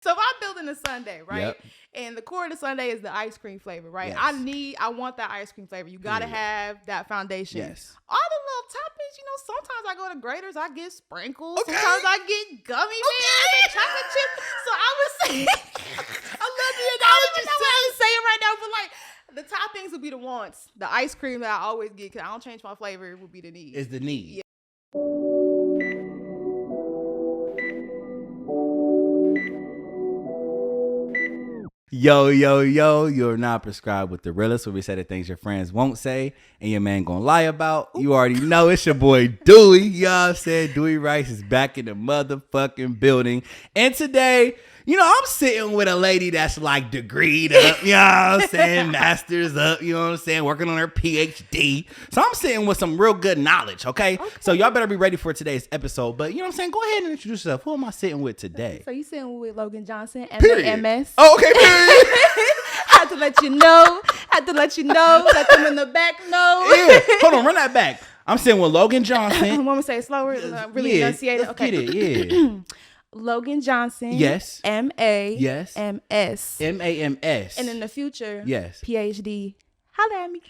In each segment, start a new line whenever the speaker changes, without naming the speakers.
So if I'm building a sundae, right?
Yep.
And the core of the sundae is the ice cream flavor, right?
Yes.
I want that ice cream flavor. You gotta have that foundation.
Yes.
All the little toppings, sometimes I go to Graders, I get sprinkles. Okay. Sometimes I get gummy bears and chocolate chips. So I would say, I love the analogy. I don't know how to say it right now, but like the toppings would be the wants. The ice cream that I always get, because I don't change my flavor, would be the need.
Is the need.
Yeah.
Yo, you're not prescribed with the realest, where we say the things your friends won't say and your man gonna lie about. You already know it's your boy Dewey. Y'all said Dewey Rice is back in the motherfucking building. And today, I'm sitting with a lady that's like degreed up, you know what I'm saying? Masters up, you know what I'm saying? Working on her PhD. So I'm sitting with some real good knowledge, okay? So y'all better be ready for today's episode. But you know what I'm saying? Go ahead and introduce yourself. Who am I sitting with today?
So you sitting with Logan Johnson,
Period.
MS.
Oh, okay, period.
Had to let you know. Let them in the back know.
Yeah, hold on, run that back. I'm sitting with Logan Johnson.
Want me to say it slower? Really enunciate it? Okay.
Get it, yeah.
Logan Johnson.
Yes.
M.A.
Yes.
M.S.
M.A.M.S.
And in the future,
yes.
Ph.D. Holla at me.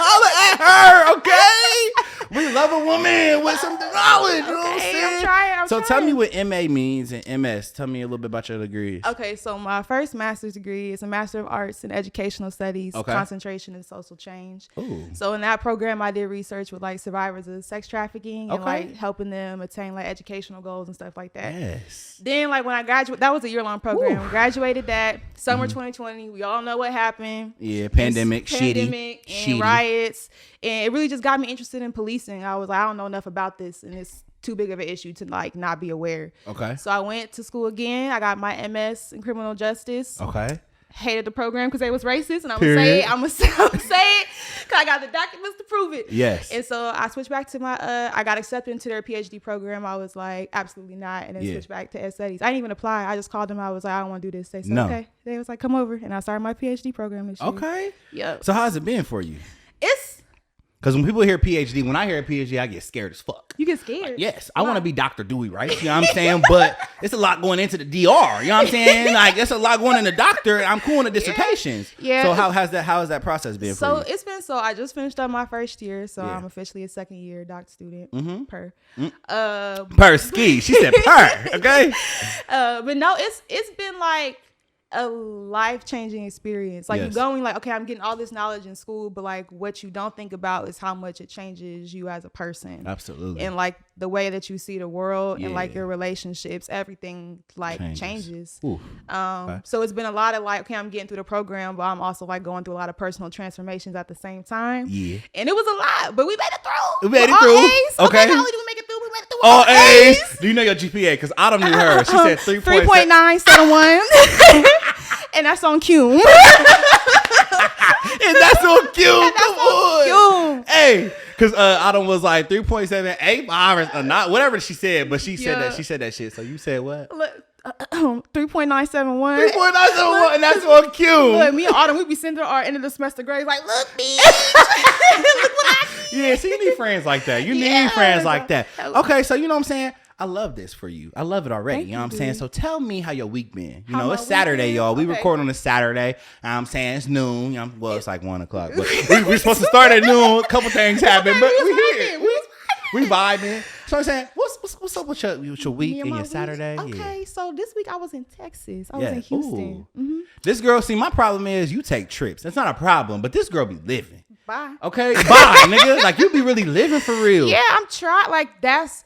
Holla at her, okay? We love a woman with some knowledge, you know what I'm saying?
I'm trying.
So tell me what M.A. means and M.S. Tell me a little bit about your degrees.
Okay, so my first master's degree is a Master of Arts in Educational Studies, concentration in social change.
Ooh.
So in that program, I did research with like survivors of sex trafficking and like helping them attain like educational goals and stuff like that.
Yes.
Then like when I graduated, that was a year-long program. Graduated that summer 2020. We all know what happened.
Yeah, pandemic,
and riots. And it really just got me interested in policing. I was like, I don't know enough about this, and it's too big of an issue to like not be aware. Okay. So I went to school again. I got my MS in criminal justice. Okay. Hated the program because they was racist, and I'm gonna say it. I'm gonna say it because I got the documents to prove it.
Yes.
And so I switched back to my I got accepted into their PhD program. I was like, absolutely not, and then switched back to ed studies. I didn't even apply. I just called them. I was like, I don't want to do this. They said okay. They was like, come over, and I started my PhD program this year.
Okay.
Yep.
So how's it been for you?
It's
because when people hear PhD, when I hear a PhD, I get scared as fuck.
You get scared?
Yes. I want to be Dr. Dewey, right? You know what I'm saying? But it's a lot going into the DR. You know what I'm saying? Like, it's a lot going into doctor. I'm cool in the dissertations. Yeah. So how has that process been for you?
So it's been, I just finished up my first year. So I'm officially a second year doc student. Mm-hmm.
Per ski. She said per. Okay.
But no, it's been like a life-changing experience. Like you're going like, okay, I'm getting all this knowledge in school, but like what you don't think about is how much it changes you as a person.
Absolutely.
And like the way that you see the world and like your relationships, everything like changes. So it's been a lot of like, okay, I'm getting through the program, but I'm also like going through a lot of personal transformations at the same time. Yeah. And it was a lot, but we made it through.
We made it through.
A's. Okay. Not only did we make it through, we made it through
all A's. Do you know your GPA? Because Autumn knew her. She said
3.971. And that's on Q.
And that's on Q. Hey, because Autumn was like 3.78 or not whatever she said, but she said that shit. So you said what?
3.971.
3.971, and that's on Q.
Look, me and Autumn, we be sending our end of the semester grades like, look, bitch. Look what I did.
Yeah, so you need friends like that. You need friends like that. Okay, so you know what I'm saying? I love this for you. I love it already. You know what I'm saying? So tell me how your week been. You know, it's Saturday, y'all. We record on a Saturday. You know what I'm saying? It's noon. Well, it's like 1 o'clock. But we're supposed to start at noon. A couple things happen, but we here. We vibing. So I'm saying, what's up with your week and your Saturday?
Okay, so this week I was in Texas. I was in Houston. Mm-hmm.
This girl, see, my problem is you take trips. That's not a problem, but this girl be living.
Bye.
Okay? Bye, nigga. Like, you be really living for real.
Yeah, I'm trying. Like, this,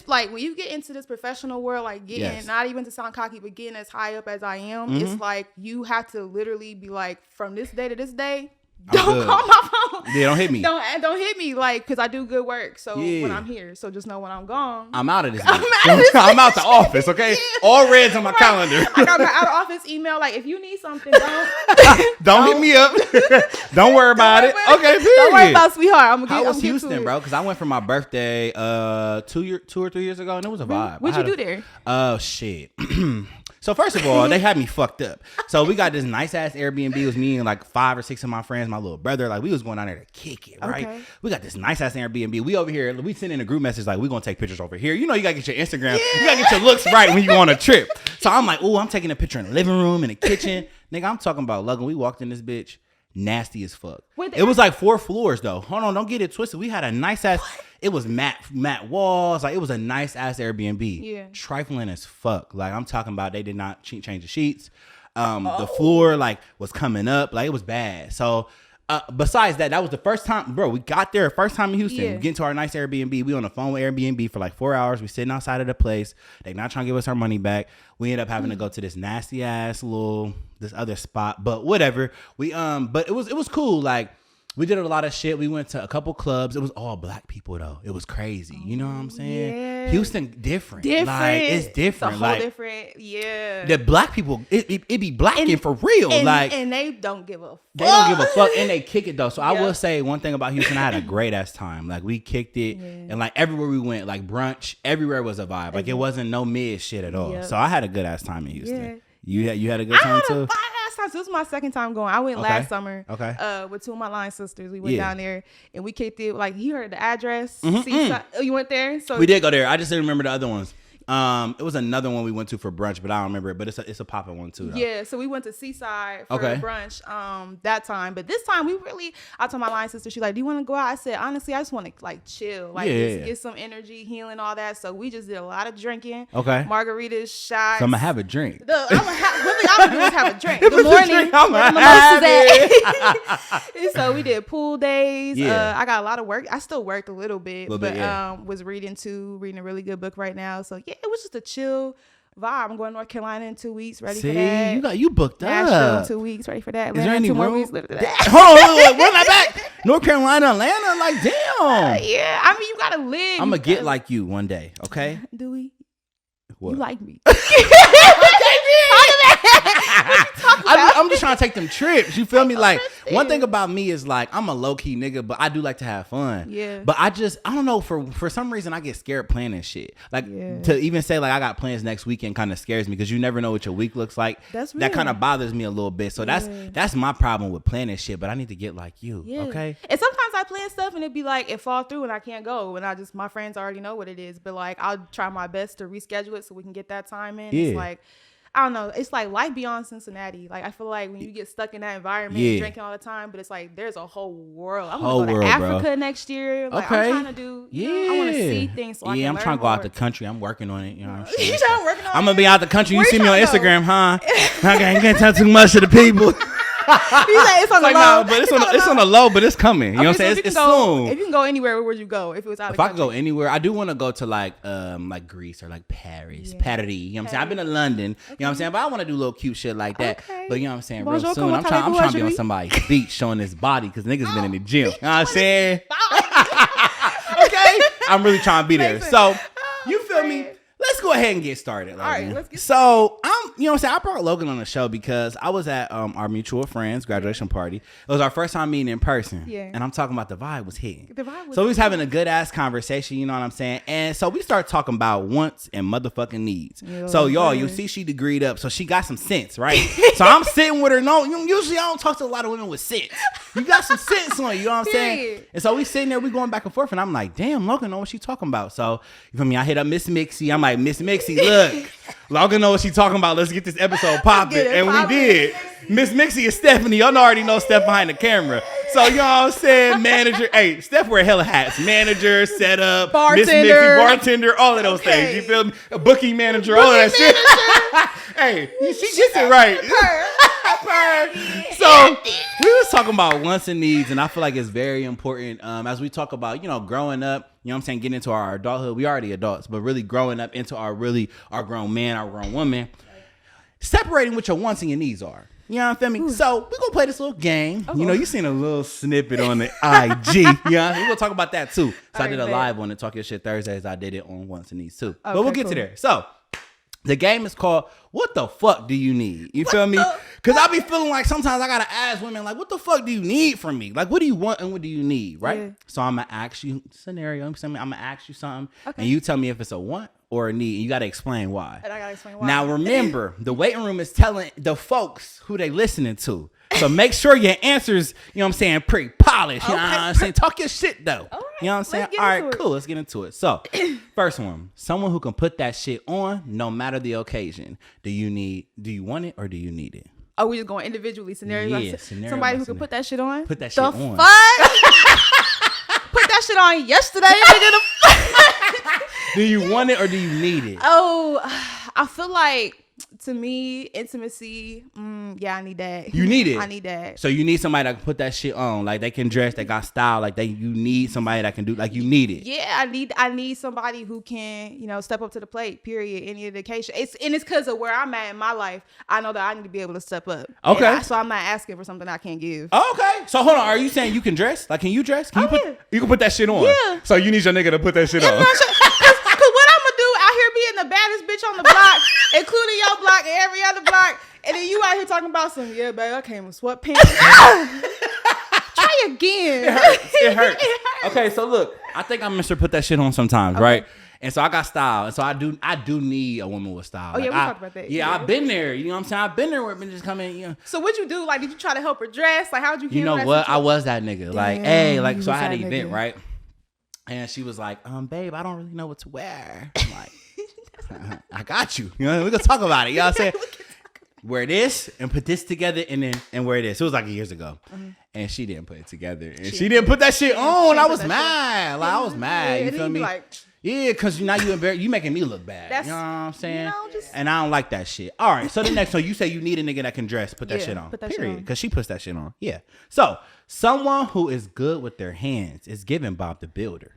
like, when you get into this professional world, like, getting, not even to sound cocky, but getting as high up as I am, it's like, you have to literally be like, from this day to this day, don't call my phone.
Yeah, don't hit me.
Don't hit me, like, because I do good work. So when I'm here, so just know when I'm gone.
I'm out of this. I'm out the office, okay? All reds on my calendar.
I got my out of office email. Like, if you need something,
don't hit me up. Don't worry about it. Okay, period.
Don't worry about sweetheart.
How was Houston, bro? Because I went for my birthday 2 or 3 years ago, and it was a vibe.
What'd you do there?
Oh, shit. So first of all, they had me fucked up. So we got this nice ass Airbnb. It was me and like 5 or 6 of my friends, my little brother. Like we was going down there to kick it, right? Okay. We got this nice ass Airbnb. We over here, we send in a group message like, we gonna take pictures over here. You know, you gotta get your Instagram. Yeah. You gotta get your looks right when you go on a trip. So I'm like, oh, I'm taking a picture in the living room, in the kitchen. Nigga, I'm talking about Logan. We walked in this bitch. Nasty as fuck. It was like 4 floors though. Hold on, don't get it twisted. We had a nice ass. It was matte walls. Like it was a nice ass Airbnb. Yeah. Trifling as fuck. Like I'm talking about, they did not change the sheets. The floor like was coming up. Like it was bad. So besides that, that was the first time, bro. We got there first time in Houston. Yeah. We get into our nice Airbnb. We on the phone with Airbnb for like 4 hours. We sitting outside of the place. They not trying to give us our money back. We end up having to go to this nasty ass this other spot, but whatever. We but it was cool. Like we did a lot of shit. We went to a couple clubs. It was all black people though. It was crazy. You know what I'm saying? Yeah. Houston different. Like it's different.
It's a whole like different. Yeah.
The black people, it be blacking for real.
And they don't give a fuck.
They don't give a fuck, and they kick it though. So I will say one thing about Houston, I had a great ass time. Like we kicked it, and like everywhere we went, like brunch, everywhere was a vibe. Like it wasn't no mid shit at all. Yep. So I had a good ass time in Houston. Yeah. You had a good time too.
This was my second time going. I went last summer. With 2 of my line sisters. We went down there and we kicked it. Like you heard the address. Oh, you went there? So
we did go there. I just didn't remember the other ones. It was another one we went to for brunch, but I don't remember it. But it's a poppin' one too, though.
Yeah, so we went to Seaside for brunch that time. But this time I told my line sister, she's like, do you want to go out? I said, honestly, I just want to like chill. Like just get some energy, healing, all that. So we just did a lot of drinking. Okay. Margaritas, shots.
So I'm gonna have a drink.
One thing I'm gonna do is have a drink. Good morning. And so we did pool days. I got a lot of work. I still worked a little bit, but was reading a really good book right now. So yeah. It was just a chill vibe. I'm going to North Carolina in 2 weeks. Ready for that?
You booked
Nashville
up.
in 2 weeks. Ready for that?
Is there any
2
more
more weeks?
Hold on, run that back. North Carolina, Atlanta. Like damn.
Yeah, I mean you gotta live.
I'm gonna get like you one day. Okay.
Dewey.
What?
You like me?
I'm just trying to take them trips. You feel me? Like one thing about me is like I'm a low key nigga, but I do like to have fun. Yeah. But I don't know, for some reason I get scared planning shit. Like to even say like I got plans next weekend kind of scares me because you never know what your week looks like. That's real. That kind of bothers me a little bit. So that's my problem with planning shit. But I need to get like you. Yeah. Okay.
And sometimes I plan stuff and it'd be like it fall through and I can't go and my friends already know what it is. But like I'll try my best to reschedule it so we can get that time in. Yeah. It's like I don't know. It's like life beyond Cincinnati. Like I feel like when you get stuck in that environment, drinking all the time, but it's like there's a whole world. I'm gonna go to Africa next year. Like I'm trying to do. I want to see things. So I'm
trying to go out the country. I'm working on it. You know what I'm saying? I'm
gonna
be out the country. You see me on Instagram, huh? I can't tell too much to the people.
It's on the low.
No, but it's on the low, but it's coming. You know what I'm saying? It's soon.
If you can go anywhere, where would you go if it was out of the country?
If I could go anywhere, I do want to go to like Greece or like Paris. Paris. You know what I'm saying? I've been to London. You know what I'm saying? But I want to do little cute shit like that. But you know what I'm saying? Real soon. I'm trying to be on somebody's beach showing his body because niggas been in the gym. You know what I'm saying? Okay? I'm really trying to be there. So, you feel me? Let's go ahead and get started. Logan. All right, let's get started. So, you know what I'm saying? I brought Logan on the show because I was at our mutual friend's graduation party. It was our first time meeting in person. Yeah. And I'm talking about the vibe was hitting. So we was having a good ass conversation, you know what I'm saying? And so we started talking about wants and motherfucking needs. So y'all, you see she degreed up, so she got some sense, right? So I'm sitting with her. No, usually I don't talk to a lot of women with sense. You got some sense on you, you know what I'm saying? And so we sitting there, we going back and forth, and I'm like, damn, Logan know what she talking about. So you feel me? I hit up Miss Mixie. I'm like, Miss Mixie, look, Logan know what she talking about. Let's get this episode popping. And we did. Miss Mixie is Stephanie. Y'all already know Steph behind the camera. So you know what I'm saying? Manager. Hey, Steph wear hella hats. Manager, setup, Miss Mixie, bartender, all of those things. You feel me? A booking manager, all of that shit. Hey, she gets it right. So we was talking about wants and needs, and I feel like it's very important as we talk about, you know, growing up, you know what I'm saying, getting into our adulthood. We already adults, but really growing up into our grown man, our grown woman, separating what your wants and your needs are. You know what I mean? So we're going to play this little game. You know, you seen a little snippet on the IG. You know, we're going to talk about that too. So I did a live on the Talk Your Shit Thursdays. I did it on wants and needs too. But we'll get to there. So the game is called What the Fuck Do You Need? You feel me? Because I be feeling like sometimes I got to ask women, like, what the fuck do you need from me? Like, what do you want and what do you need, right? Yeah. So I'm going to ask you scenario. I'm going to ask you something. Okay. And you tell me if it's a want or a need. And you got to explain why.
And I got to explain why.
Now, remember, the waiting room is telling the folks who they listening to. So make sure your answers, you know what I'm saying, pretty polished. You know what I'm saying? Talk your shit, though. All right. You know what I'm saying? All right, cool. Let's get into it. So, first one, someone who can put that shit on no matter the occasion. Do you want it or do you need it?
Oh, we just going individually, scenario.
Yeah, scenario.
Somebody who can put that shit on?
Put that shit on.
Fuck? Put that shit on yesterday.
Do you want it or do you need it?
Oh, I feel like, to me, intimacy, yeah, I need that.
You need it?
I need that.
So you need somebody that can put that shit on. Like, they can dress, they got style. Like, you need somebody that can do, like, you need it.
Yeah, I need somebody who can, you know, step up to the plate, period, any indication. It's because of where I'm at in my life. I know that I need to be able to step up.
Okay.
So I'm not asking for something I can't give.
Okay. So hold on, are you saying you can dress? Like, can you dress? Can you can put that shit on?
Yeah.
So you need your nigga to put that shit on.
Being the baddest bitch on the block, including your block and every other block, and then you out here talking about some, yeah, babe, I came in sweatpants. Try again.
It hurts. Okay, so look, I think I'm Mr. Put that shit on sometimes, right? And so I got style, and so I do need a woman with style.
Oh, yeah, we talked about that.
Yeah, I've been there. You know what I'm saying? I've been there where women just come in. You know.
So what you do? Like, did you try to help her dress? Like, how'd you?
You know what? I was that nigga. Like, hey, like, so I had an event, right? And she was like, babe, I don't really know what to wear. I'm like, I got you. You know, we can talk about it. You know what I'm saying? Wear this and put this together and wear this. It was like years ago. Mm-hmm. And she didn't put it together. And she didn't put that shit on. I was mad. Like, I was mad. You feel me? Yeah, because now you making me look bad. You know what I'm saying? You know, and I don't like that shit. All right. So the next one, you say you need a nigga that can dress. Put that shit on. Put that period. Because she puts that shit on. Yeah. So someone who is good with their hands is giving Bob the Builder.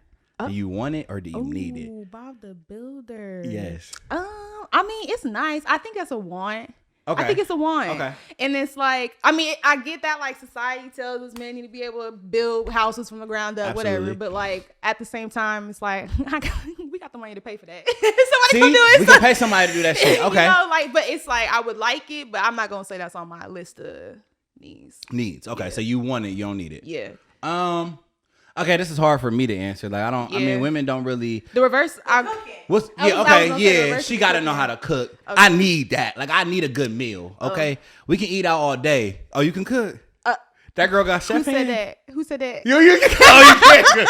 Do you want it or do you need it?
Bob the Builder.
Yes.
I mean, it's nice. I think that's a want.
Okay.
I think it's a want.
Okay.
And it's like, I mean, I get that, like, society tells us men need to be able to build houses from the ground up, whatever. But, like, at the same time, it's like, we got the money to pay for that. Somebody can do it.
We can pay somebody to do that shit. Okay.
You know, like, but it's like, I would like it, but I'm not going to say that's on my list of needs. Needs.
Okay. Yeah. So you want it, you don't need it.
Yeah.
Okay, this is hard for me to answer. Like, I don't. Yeah. I mean, women don't really.
The reverse.
She got to know how to cook. Okay. I need that. Like, I need a good meal. Okay, we can eat out all day. Oh, you can cook. That girl got chef hand?
Who said that?
You can't cook.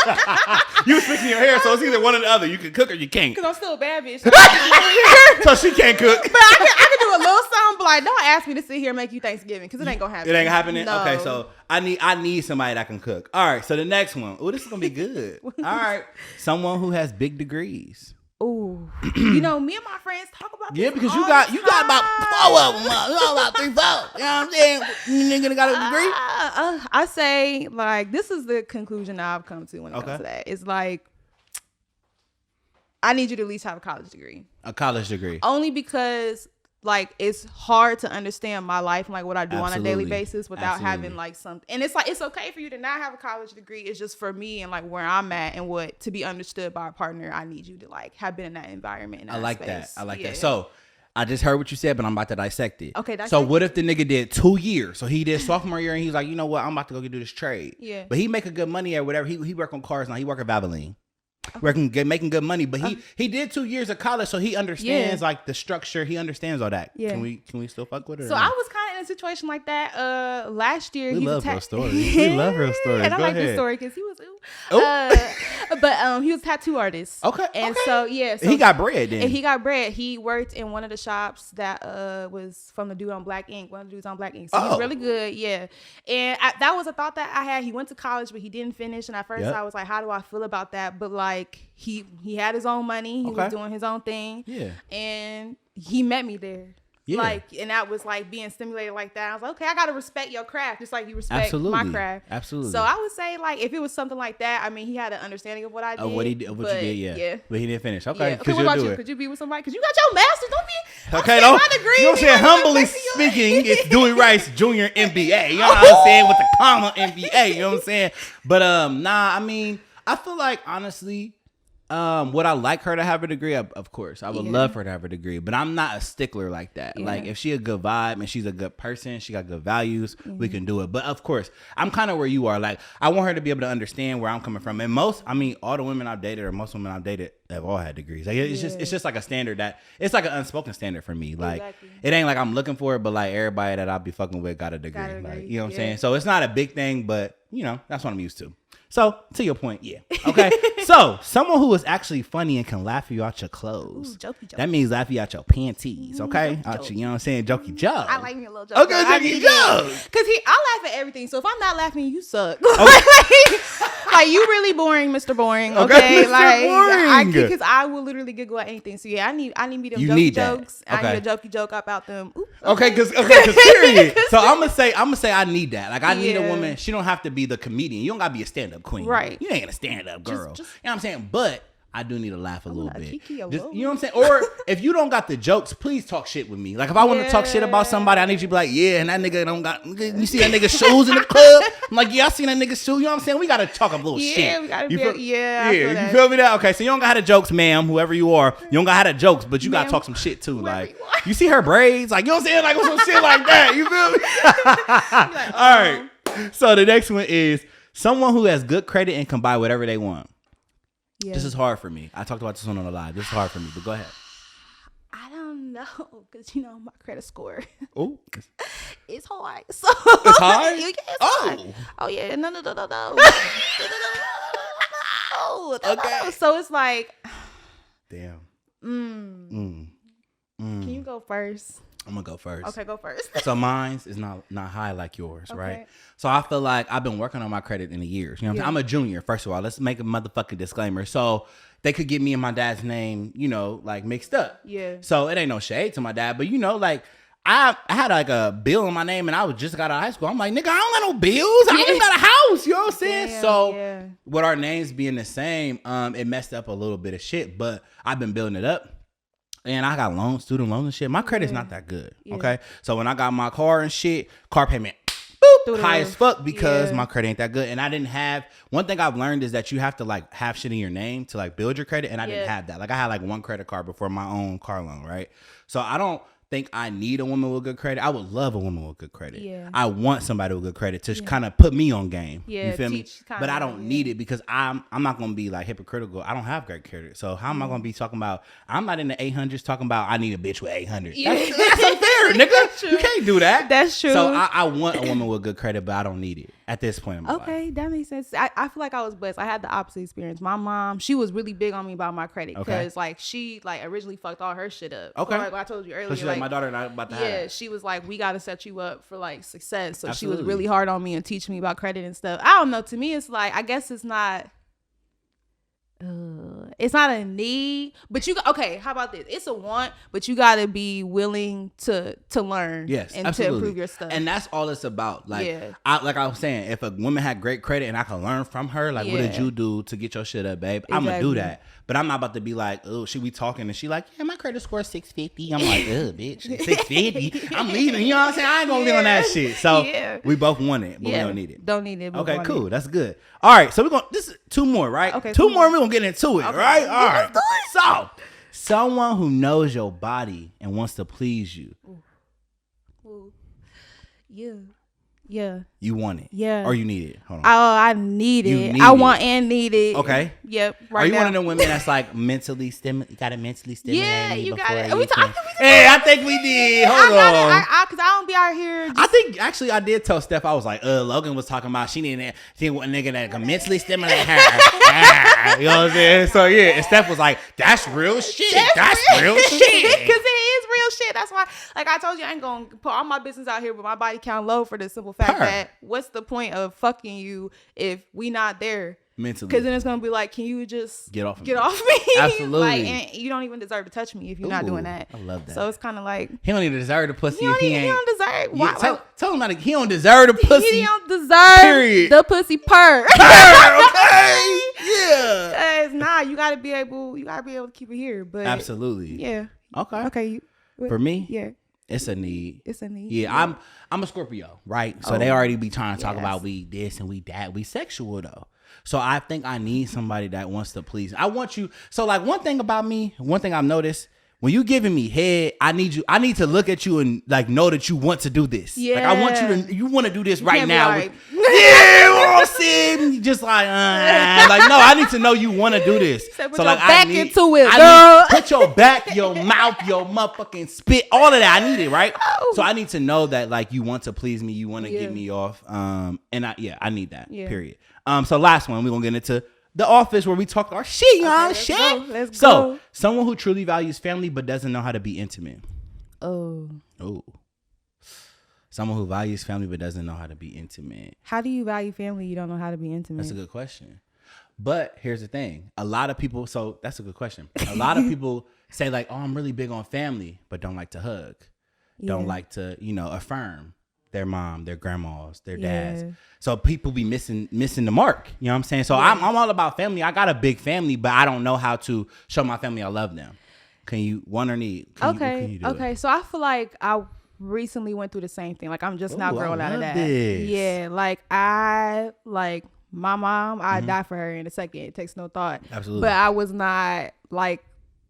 You was fixing your hair, so it's either one or the other. You can cook or you can't.
Because I'm still a bad bitch.
So she can't cook.
But I can do a little something, but like, don't ask me to sit here and make you Thanksgiving, because it ain't gonna happen.
It ain't happening? No. Okay, so I need somebody that can cook. All right, so the next one. Oh, this is gonna be good. All right. Someone who has big degrees.
Oh, you know, me and my friends talk about this.
Yeah, because you got about 4 of them. You got about 3, 4. You know what I'm saying? You nigga got a degree?
I say, like, this is the conclusion I've come to when it comes to that. It's like, I need you to at least have a college degree.
A college degree.
Only because, like, it's hard to understand my life and, like, what I do on a daily basis without having, like, something. And it's like, it's okay for you to not have a college degree. It's just for me and, like, where I'm at and what to be understood by a partner, I need you to, like, have been in that environment.
I like that. I like that. So I just heard what you said, but I'm about to dissect it.
Okay.
So what if the nigga did 2 years? So he did sophomore year and he's like, you know what? I'm about to go do this trade.
Yeah.
But he making good money or whatever. He work on cars now. He work at Valvoline. Okay. Making good money, but he did 2 years of college, so he understands like the structure. He understands all that. Yeah. Can we still fuck with it?
So I was kind of in a situation like that last year.
We love real stories. We love real stories.
And I like this story because he was but he was a tattoo artist.
Okay.
And so so
he got bread then.
And he got bread. He worked in one of the shops that was from the dude on Black Ink. One of the dudes on Black Ink. So he's really good. Yeah. And that was a thought that I had. He went to college, but he didn't finish. And at first I was like, how do I feel about that? But like, he had his own money. He was doing his own thing. Yeah. And he met me there. Yeah. Like, and that was like being stimulated like that. I was like, okay, I gotta respect your craft just like you respect my craft.
Absolutely.
So I would say, like, if it was something like that, I mean, he had an understanding of what I did.
What you did, yeah. But he didn't finish. Okay.
Okay, what about you? Could you be with somebody? Because you got your master's. Don't be.
Okay, don't. You know what I'm saying? Humbly speaking, it's Dewey Rice Jr. MBA. You know what I'm saying? With the comma MBA. You know what I'm saying? But nah, I mean, I feel like honestly, Would I like her to have a degree? Of course. I would love for her to have a degree, but I'm not a stickler like that. Yeah. Like if she a good vibe and she's a good person, she got good values, we can do it. But of course, I'm kind of where you are. Like I want her to be able to understand where I'm coming from. And all the women I've dated or most women I've dated have all had degrees. Like it's just like a standard that it's like an unspoken standard for me. Like it ain't like I'm looking for it, but like everybody that I'll be fucking with got a degree. Like, you know what I'm saying? So it's not a big thing, but you know, that's what I'm used to. So, to your point, yeah. Okay. So, someone who is actually funny and can laugh you out your clothes. Ooh, jokey. That means laugh you out your panties, okay? Out your, you know what I'm saying? Jokey joke.
I like me a little joke.
Okay, jokey joke.
Because I laugh at everything. So, if I'm not laughing, you suck. Okay. Like, you really boring, Mr. Boring. Okay.
Mr. Boring.
Because I will literally giggle at anything. So, yeah, I need me them jokey jokes. Okay. I need a jokey joke about them. Ooh,
okay, because period. So, I'm gonna say I need that. Like, I need a woman. She don't have to be the comedian. You don't gotta be a stand-up queen.
Right.
You ain't a stand-up girl. You know what I'm saying? But I do need to laugh a little bit. You know what I'm saying? Or if you don't got the jokes, please talk shit with me. Like if I want to talk shit about somebody, I need you to be like, yeah, and that nigga don't got, you see that nigga's shoes in the club? I'm like, yeah, I seen that nigga's shoes. You know what I'm saying? We got to talk a little shit.
We gotta
you
you
feel me that? Okay, so you don't got to have the jokes, ma'am, whoever you are. You don't got to have the jokes, but you got to talk some shit too. Like, you see her braids? Like, you know what I'm saying? Like some shit like that. You feel me?
Like,
all right. So the next one is someone who has good credit and can buy whatever they want. Yeah. This is hard for me. I talked about this one on the live. This is hard for me, but go ahead.
I don't know, because you know my credit score.
Oh,
it's hard. So
it's hard.
Yeah, it's hard. Oh yeah, no. Okay. So it's like,
damn.
Can you go first?
I'm gonna go first.
Okay, go first.
So mine's is not high like yours, okay. Right? So I feel like I've been working on my credit in the years. You know what I'm saying? I'm a junior, first of all. Let's make a motherfucking disclaimer. So they could get me and my dad's name, you know, like mixed up.
Yeah.
So it ain't no shade to my dad, but you know, like I had like a bill in my name and I was just got out of high school. I'm like, nigga, I don't got no bills. I don't even got a house. You know what I'm saying?
Damn,
so with our names being the same, it messed up a little bit of shit, but I've been building it up. And I got loans, student loans and shit. My credit's not that good, okay? So when I got my car and shit, car payment, high as fuck because my credit ain't that good. And I didn't have, one thing I've learned is that you have to like have shit in your name to like build your credit. And I didn't have that. Like I had like one credit card before my own car loan, right? So I don't think I need a woman with good credit. I would love a woman with good credit. Yeah. I want somebody with good credit to kind of put me on game. Yeah, you feel me? But I don't need it because I'm not gonna be like hypocritical. I don't have great credit. So how am I gonna be talking about, I'm not in the 800s talking about I need a bitch with 800. Yeah. That's unfair, nigga. You can't do that.
That's true.
So I want a woman with good credit, but I don't need it at this point in my life.
Okay, that makes sense. I feel like I was blessed. I had the opposite experience. My mom, she was really big on me about my credit because like she like originally fucked all her shit up. Okay. So, like I told you earlier.
So she's like my daughter and I about to have.
Yeah, she was like, we got to set you up for like success. So she was really hard on me and teaching me about credit and stuff. I don't know. To me, it's like, I guess it's not a need, but okay, how about this? It's a want, but you got to be willing to learn and to improve your stuff.
And that's all it's about. Like, like I was saying, if a woman had great credit and I could learn from her, like, what did you do to get your shit up, babe? I'm going to do that. But I'm not about to be like, oh, she be talking and she like, yeah, my credit score is 650. I'm like, bitch, 650. I'm leaving. You know what I'm saying? I ain't going to be on that shit. So we both want it, but we don't need it.
Don't need it.
Okay, cool. That's good. All right. So we're going to, this is two more, right? Okay. Two more. We're going to get into it, right? All right. So someone who knows your body and wants to please you.
Ooh. Yeah.
You want it.
Yeah.
Or you need it. Hold on.
Oh, I need it. I want and need it.
Okay.
Yep.
Right. Are you one of the women that's like mentally stimulated? You got to mentally stimulate.
Yeah, you got it.
Hey, I think we did. Hold on.
Because I don't be out here.
I think actually I did tell Steph. I was like, Logan was talking about she want a nigga that can mentally stimulate her. You know what I'm saying? So yeah, and Steph was like, that's real shit. That's real shit.
Because it is real shit. That's why, like I told you, I ain't gonna put all my business out here with my body count low for the simple fact that what's the point of fucking you if we not there
mentally?
Because then it's gonna be like, can you just
get off me?
Absolutely. Like, and you don't even deserve to touch me if you're not doing that.
I love that.
So it's kind of like,
he don't even deserve the pussy if he ain't.
He don't deserve. Why?
Tell him that he don't deserve the pussy.
He don't deserve the pussy purr.
Okay. Yeah.
Because you gotta be able to keep it here. But
absolutely.
Yeah.
Okay. For me,
yeah.
It's a need.
Yeah,
I'm a Scorpio, right? So they already be trying to talk about we this and we that. We sexual though. So I think I need somebody that wants to please. I want you. So like one thing about me, one thing I've noticed, when you giving me head, I need to look at you and like know that you want to do this. Yeah. Like I want you want to do this right now. Like, yeah, I'm saying just like no, I need to know you want to do this.
So like back into it, girl.
Put your back, your mouth, your motherfucking spit, all of that. I need it, right? Oh. So I need to know that like you want to please me, you want to get me off. And I need that. Yeah. Period. So last one, we're gonna get into The Office, where we talk our shit, y'all.
Let's
go.
So,
someone who truly values family but doesn't know how to be intimate.
Oh.
Someone who values family but doesn't know how to be intimate.
How do you value family? You don't know how to be intimate.
That's a good question. But here's the thing. A lot of people, so that's a good question. A lot of people say like, oh, I'm really big on family, but don't like to hug. Don't like to, affirm their mom, their grandmas, their dads. So people be missing the mark. You know what I'm saying? So I'm all about family. I got a big family, but I don't know how to show my family I love them. Can you want or need?
Okay. So I feel like I recently went through the same thing. Like I'm just now growing out of that. Yeah. Like my mom, I'd die for her in a second. It takes no thought.
Absolutely.
But I was not like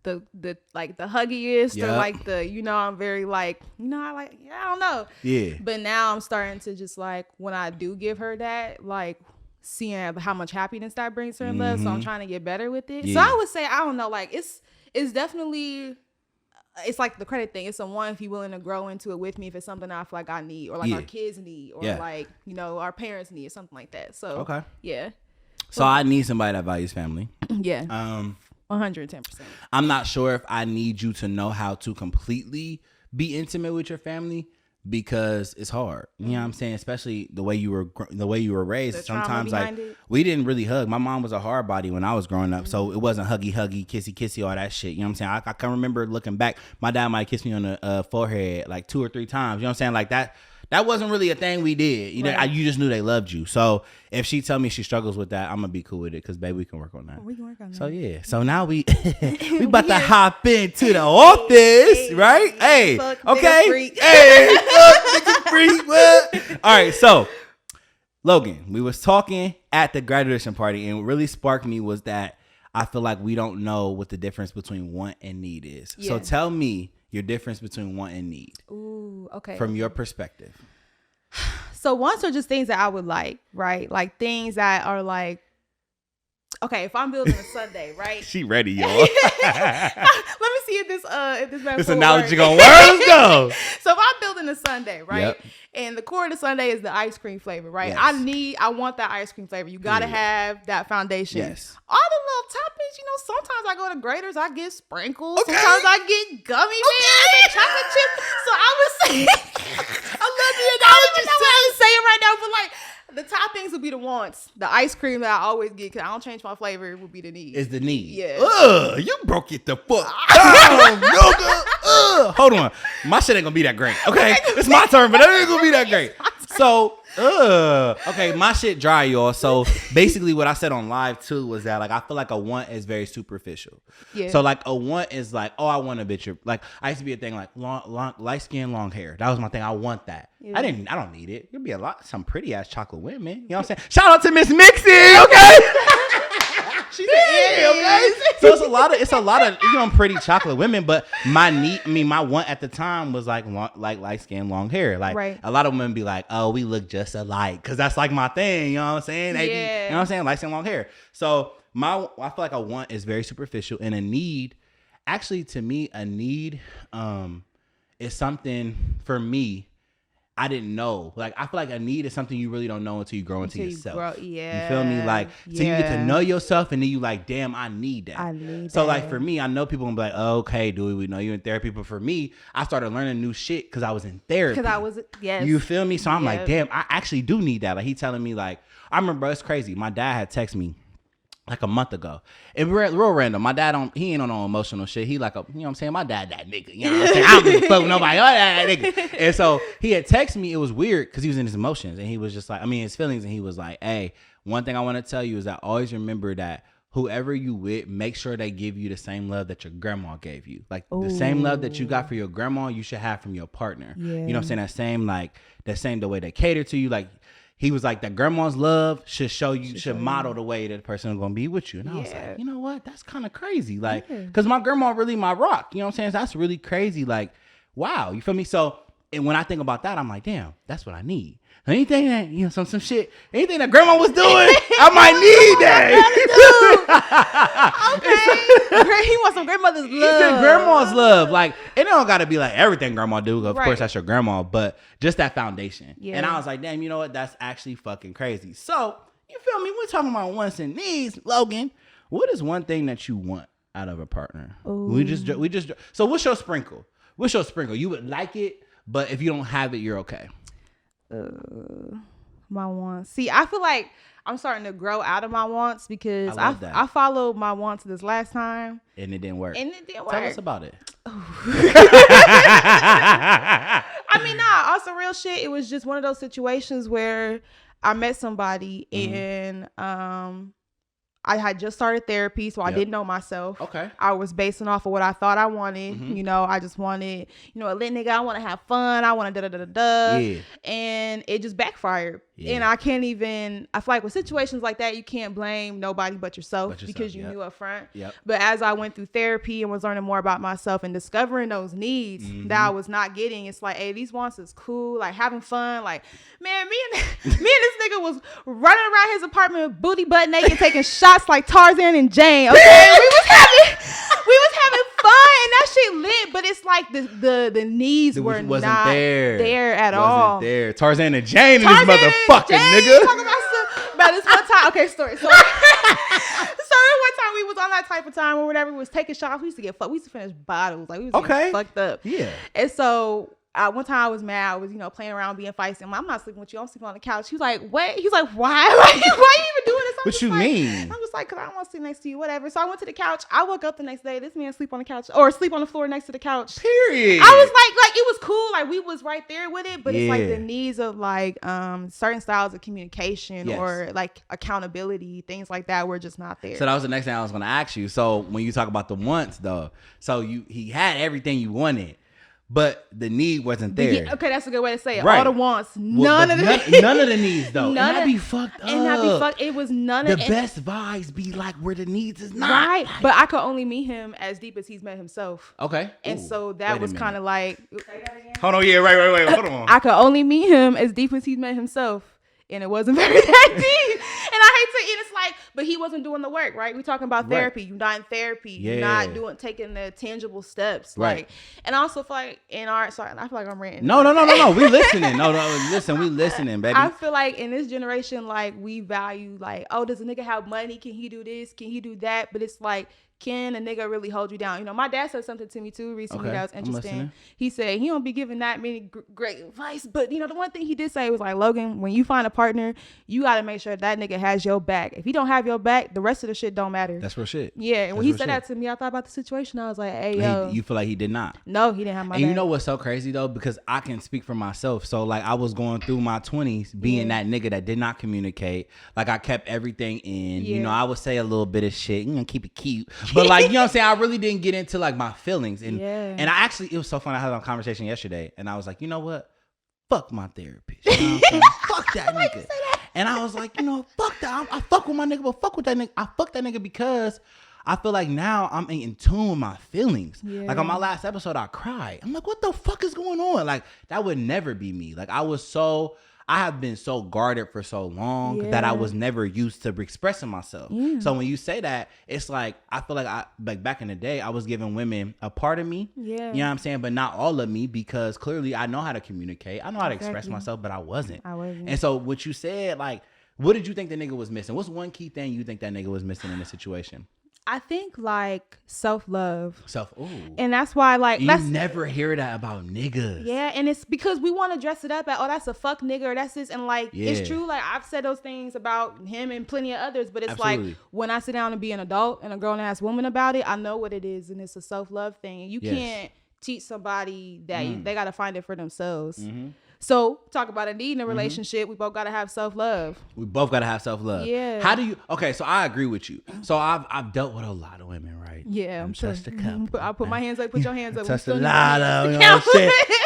the huggiest or like I'm very like, I don't know.
Yeah.
But now I'm starting to just like, when I do give her that, like seeing how much happiness that brings her in love. So I'm trying to get better with it. Yeah. So I would say, I don't know, like it's definitely, it's like the credit thing. It's if you're willing to grow into it with me, if it's something I feel like I need, or like our kids need, or like, our parents need, or something like that. So,
okay.
Yeah.
So I need somebody that values family.
Yeah. 110%.
I'm not sure if I need you to know how to completely be intimate with your family, because it's hard. You know what I'm saying? Especially the way you were raised. Sometimes like we didn't really hug. My mom was a hard body when I was growing up. So it wasn't huggy, kissy, all that shit. You know what I'm saying? I can remember looking back, my dad might kiss me on the forehead like 2 or 3 times. You know what I'm saying? Like that wasn't really a thing we did. You know, you just knew they loved you. So if she tell me she struggles with that, I'm gonna be cool with it, because baby, we can work on that.
We can work on that.
So yeah. So now we about to hop into The Office, right? Hey, okay. Hey, nigga freak. What? All right. So Logan, we was talking at the graduation party, and what really sparked me was that I feel like we don't know what the difference between want and need is. Yeah. So tell me your difference between want and need.
Ooh, okay.
From your perspective.
So wants are just things that I would like, right? Like things that are like, okay, if I'm building a Sunday, right?
She ready, y'all.
Let me see if this
analogy gonna work. Let's go.
So if I'm building a Sunday, right? Yep. And the core of the Sunday is the ice cream flavor, right?
Yes.
I want that ice cream flavor. You gotta have that foundation.
Yes.
All the little toppings, sometimes I go to Graders, I get sprinkles. Okay. Sometimes I get gummy bears and chocolate chips. So I would say, I love the analogy. I don't know how to say it right now, but like, the toppings would be the wants. The ice cream that I always get, because I don't change my flavor, would be the need.
Is the need.
Yeah.
You broke it the fuck down, nigga. Hold on. My shit ain't gonna be that great. Okay? It's my turn, but it ain't gonna be that great. So, okay, my shit dry, y'all. So basically what I said on live too was that like I feel like a want is very superficial. Yeah. So like a want is like, oh, I want a bitch. Like I used to be a thing like long light skin, long hair. That was my thing. I want that. Yeah. I don't need it. There'd be some pretty ass chocolate women. You know what I'm saying? Shout out to Miss Mixie, okay? She's okay. So it's a lot of pretty chocolate women, but my want at the time was like light skin, long hair. Like right. A lot of women be like, oh, we look just alike, because that's like my thing. You know what I'm saying? You know what I'm saying? Light skin, long hair. So I feel like a want is very superficial, and a need, actually to me, a need is something for me I didn't know. Like, I feel like a need is something you really don't know until you grow into yourself.
Yeah.
You feel me? Like, so you get to know yourself, and then you like, damn, I need that. So like for me, I know people gonna be like, oh, okay, Dewey, we know you in therapy. But for me, I started learning new shit because I was in therapy. You feel me? So I'm like, damn, I actually do need that. Like, he telling me like, I remember, it's crazy. My dad had texted me like a month ago. It real random. My dad he ain't on no emotional shit. He like you know what I'm saying? My dad that nigga. You know what I'm saying? I don't give a fuck with nobody. Oh, that nigga. And so he had texted me. It was weird because he was in his emotions, and he was just like, his feelings, and he was like, hey, one thing I want to tell you is that always remember that whoever you with, make sure they give you the same love that your grandma gave you. Like the same love that you got for your grandma, you should have from your partner. Yeah. You know what I'm saying? The way they cater to you. Like, he was like, that grandma's love should show you, should model the way that the person is going to be with you. And I was like, you know what? That's kind of crazy. Like, because my grandma really my rock. You know what I'm saying? So that's really crazy. Like, wow. You feel me? So, and when I think about that, I'm like, damn, that's what I need. Anything that, you know, some shit, anything that grandma was doing, I might need that.
Okay. He wants some grandmother's love.
He said grandma's love. Like, it don't got to be like everything grandma do. Of course, that's your grandma, but just that foundation. Yeah. And I was like, damn, you know what? That's actually fucking crazy. So, you feel me? We're talking about wants and needs. Logan, what is one thing that you want out of a partner? Ooh. We just, so what's your sprinkle? What's your sprinkle? You would like it, but if you don't have it, you're okay.
My wants. See, I feel like I'm starting to grow out of my wants because I followed my wants this last time
and it didn't work.
Tell
us about it.
I mean, nah, also real shit. It was just one of those situations where I met somebody and I had just started therapy, so I didn't know myself. Okay. I was basing off of what I thought I wanted. You know, I just wanted, you know, a lit nigga. I want to have fun. I want to da-da-da-da-da. Yeah. And it just backfired. Yeah. And I feel like with situations like that, you can't blame nobody but yourself because you knew up front. Yep. But as I went through therapy and was learning more about myself and discovering those needs that I was not getting, it's like, hey, these wants is cool. Like having fun. Like, man, me and this nigga was running around his apartment booty butt naked, taking shots like Tarzan and Jane. Okay, we was having fun and that shit lit, but it's like the needs wasn't not there at all.
Wasn't there. Tarzan and Jane and this motherfucking nigga.
Talking about this one time. Okay, story. So one time we was on that type of time or whatever. We was taking shots. We used to get fucked. We used to finish bottles. Like we was getting fucked up. Yeah. And so one time I was mad. I was, playing around, being feisty. I'm not sleeping with you. I'm sleeping on the couch. He was like, what? He's like, why? Why are you even doing this?
What you mean?
I'm just like, because I don't want to sleep next to you, whatever. So I went to the couch. I woke up the next day. This man sleep on the couch or sleep on the floor next to the couch.
Period.
I was like, it was cool. Like we was right there with it, but it's like the needs of like certain styles of communication or like accountability, things like that were just not there.
So that was the next thing I was going to ask you. So when you talk about the wants though, so he had everything you wanted, but the need wasn't there.
Okay, that's a good way to say it. Right. All the wants, none of the
needs though. And that be fucked up.
It was none of
the best vibes be like where the needs is not.
Right, but I could only meet him as deep as he's met himself.
Okay.
And so that was kind of like.
Hold on, yeah, right. Hold on.
I could only meet him as deep as he's met himself. And it wasn't very that deep. And I hate to, and it's like, but he wasn't doing the work, right? We talking about therapy. You're not in therapy. You're not taking the tangible steps. Right. Like, and I also feel like I feel like I'm ranting.
No. We listening. No, listen, we listening, baby.
I feel like in this generation, like we value like, oh, does a nigga have money? Can he do this? Can he do that? But it's like, can a nigga really hold you down? My dad said something to me too recently that was interesting. He said he don't be giving that many great advice, but the one thing he did say was like, Logan, when you find a partner, you got to make sure that nigga has your back. If he don't have your back, the rest of the shit don't matter.
That's real shit.
Yeah, and when he said that to me, I thought about the situation. I was like, hey, yo.
You feel like he did not?
No, he didn't have my back.
And you know what's so crazy though? Because I can speak for myself. So like I was going through my 20s being that nigga that did not communicate. Like I kept everything in. I would say a little bit of shit. Keep it cute. But like, you know what I'm saying? I really didn't get into like my feelings. And I actually, it was so funny. I had a conversation yesterday and I was like, you know what? Fuck my therapist. You know what I'm saying? Fuck that nigga. And I was like, fuck that. I fuck with my nigga, but fuck with that nigga. I fuck that nigga because I feel like now I'm in tune with my feelings. Yeah. Like on my last episode, I cried. I'm like, what the fuck is going on? Like that would never be me. Like I have been so guarded for so long that I was never used to expressing myself. Yeah. So when you say that, it's like, I feel like back in the day, I was giving women a part of me. Yeah. You know what I'm saying? But not all of me because clearly I know how to communicate. I know how to express myself, but I wasn't. And so what you said, like, what did you think the nigga was missing? What's one key thing you think that nigga was missing in the situation?
I think like self-love.
Ooh.
And that's why like
you never hear that about niggas.
Yeah, and it's because we want to dress it up at, oh, that's a fuck nigga or that's this, and like it's true. Like I've said those things about him and plenty of others, but it's like when I sit down and be an adult and a grown-ass woman about it, I know what it is, and it's a self-love thing. You can't teach somebody that they got to find it for themselves. Mm-hmm. So talk about a need in a relationship. We both got to have self-love.
Yeah. How do you, okay, so I agree with you. So I've dealt with a lot of women, right?
Yeah.
I'm touched a couple.
I'll put my hands up, put your hands up.
Touched a lot of, shit.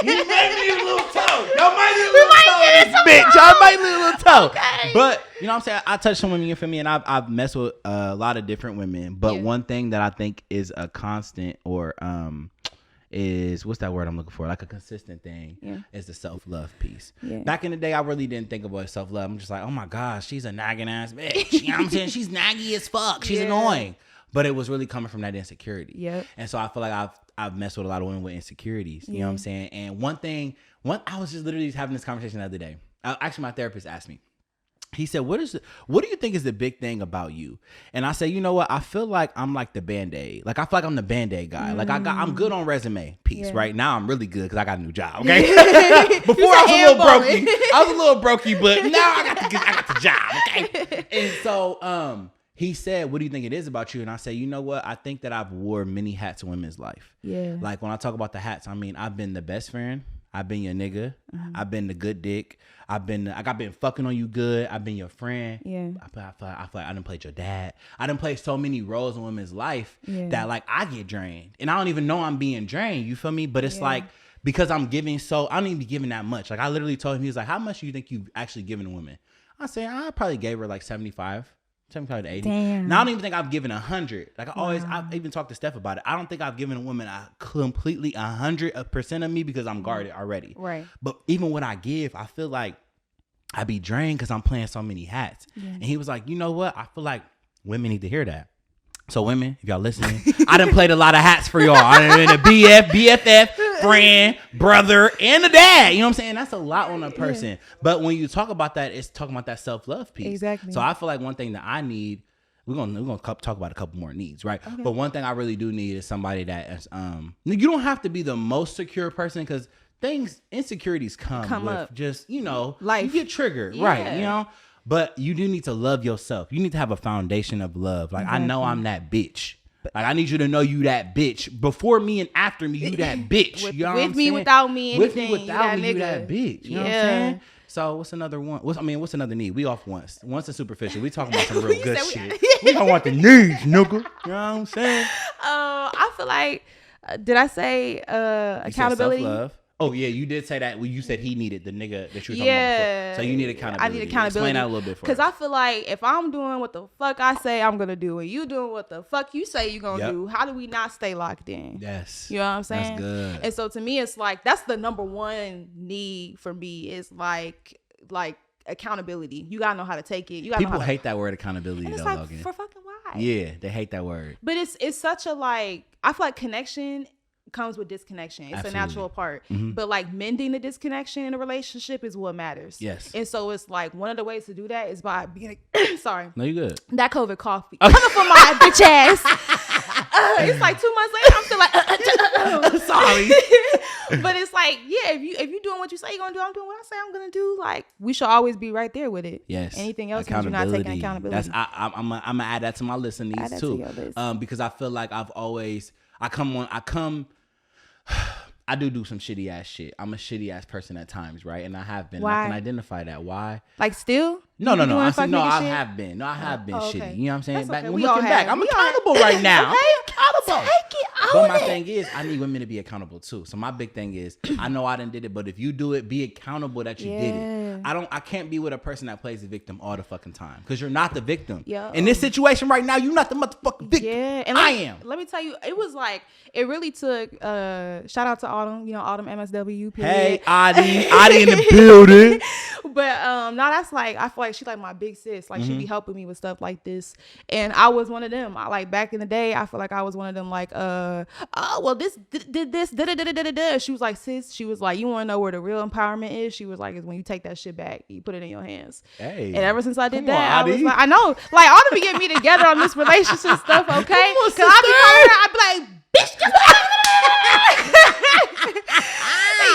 You might need a little toe. Y'all might need a little toe. this bitch. I might leave a little toe. Okay. But you know what I'm saying? I touched some women, you feel me? And I've messed with a lot of different women. But one thing that I think is a constant or is, what's that word I'm looking for? Like a consistent thing is the self-love piece. Yeah. Back in the day, I really didn't think about self-love. I'm just like, oh my gosh, she's a nagging ass bitch. You know what I'm saying? She's naggy as fuck. She's annoying. But it was really coming from that insecurity. Yep. And so I feel like I've messed with a lot of women with insecurities. You know what I'm saying? And I was just literally having this conversation the other day. Actually, my therapist asked me. He said, what do you think is the big thing about you? And I said, you know what? I feel like I'm like the Band-Aid. Like, I feel like I'm the Band-Aid guy. Like, I'm good on resume piece. Right now, I'm really good because I got a new job. Okay. Before I was a little brokey, but now I got the job. Okay. And so, he said, what do you think it is about you? And I said, you know what? I think that I've wore many hats in women's life. Yeah. Like, when I talk about the hats, I mean, I've been the best friend. I've been your nigga. I've been the good dick. I've been fucking on you good. I've been your friend. Yeah. I feel like I done played your dad. I done played so many roles in women's life that like I get drained. And I don't even know I'm being drained. You feel me? But it's like, because I'm giving I don't even be giving that much. Like I literally told him, he was like, how much do you think you've actually given a woman? I said, I probably gave her like 75 to 80. Damn. Now I don't even think I've given 100. Like I've even talked to Steph about it. I don't think I've given a woman a completely 100% of me because I'm guarded already. Right. But even what I give, I feel like I be drained because I'm playing so many hats. Yeah. And he was like, you know what? I feel like women need to hear that. So women, if y'all listening, I done played a lot of hats for y'all. I done been a BFF, friend, brother, and a dad. You know what I'm saying? That's a lot on a person. Yeah. But when you talk about that, it's talking about that self-love piece. Exactly. So I feel like one thing that I need, we're gonna talk about a couple more needs, right? Okay. But one thing I really do need is somebody that is, you don't have to be the most secure person because insecurities come with up. Just, you know, life. You get triggered, right? You know? But you do need to love yourself. You need to have a foundation of love. Like, I know I'm that bitch. Like, I need you to know you that bitch. Before me and after me, you that bitch. You know
with me, without me, anything.
With me, without me, you that bitch. You know what I'm saying? So, what's another one? What's another need? We off once. Once is superficial. We talking about some real good shit. We don't want the needs, nigga. You know what I'm saying?
I feel like, did I say accountability?
Self-love. Oh, yeah, you did say that. Well, you said he needed the nigga that you were talking about before. So you need accountability. I need accountability. Explain that a little bit for us.
Because I feel like if I'm doing what the fuck I say I'm going to do and you doing what the fuck you say you're going to do, how do we not stay locked in? Yes. You know what I'm saying? That's good. And so to me, it's like, that's the number one need for me is like accountability. You got to know how to take it. You gotta
People hate that word accountability though,
like,
Logan.
For fucking why?
Yeah, they hate that word.
But it's such a like, I feel like connection comes with disconnection. It's Absolutely. A natural part. Mm-hmm. But like mending the disconnection in a relationship is what matters. Yes. And so it's like one of the ways to do that is by being sorry.
No, you good.
That COVID coffee. Coming from my bitch ass. It's like 2 months later, I'm still like sorry. But it's like, yeah, if you doing what you say you're gonna do, I'm doing what I say I'm gonna do. Like, we should always be right there with it. Yes. Anything else means you're not taking accountability.
I'm gonna add that to my list of needs too. Because I feel like I do some shitty ass shit. I'm a shitty ass person at times, right? And I have been.
Why?
I can identify that. Why?
Like still?
No. I have been. No, I have been shitty. You know what I'm saying? Back, looking back, I'm accountable right now. Okay. I'm accountable. Take it out. But my thing is, I need women to be accountable too. So my big thing is, I know I done did it, but if you do it, be accountable that you did it. I can't be with a person that plays the victim all the fucking time because you're not the victim. Yo. In this situation right now, you're not the motherfucking victim. Yeah, and I am.
Let me tell you, it was like it really took. Shout out to Autumn. You know, Autumn MSW. Period.
Hey, Adi in the building.
But no, that's like I feel like she's like my big sis. Like she be helping me with stuff like this, and I was one of them. I like back in the day, I feel like I was one of them. Like, oh well, this did this. Da. She was like, sis. She was like, you want to know where the real empowerment is? She was like, is when you take that shit back, you put it in your hands. Hey, and ever since I did that, I was like, I know, like Autumn be getting me together on this relationship stuff, okay? Because I be calling her, I be like, bitch,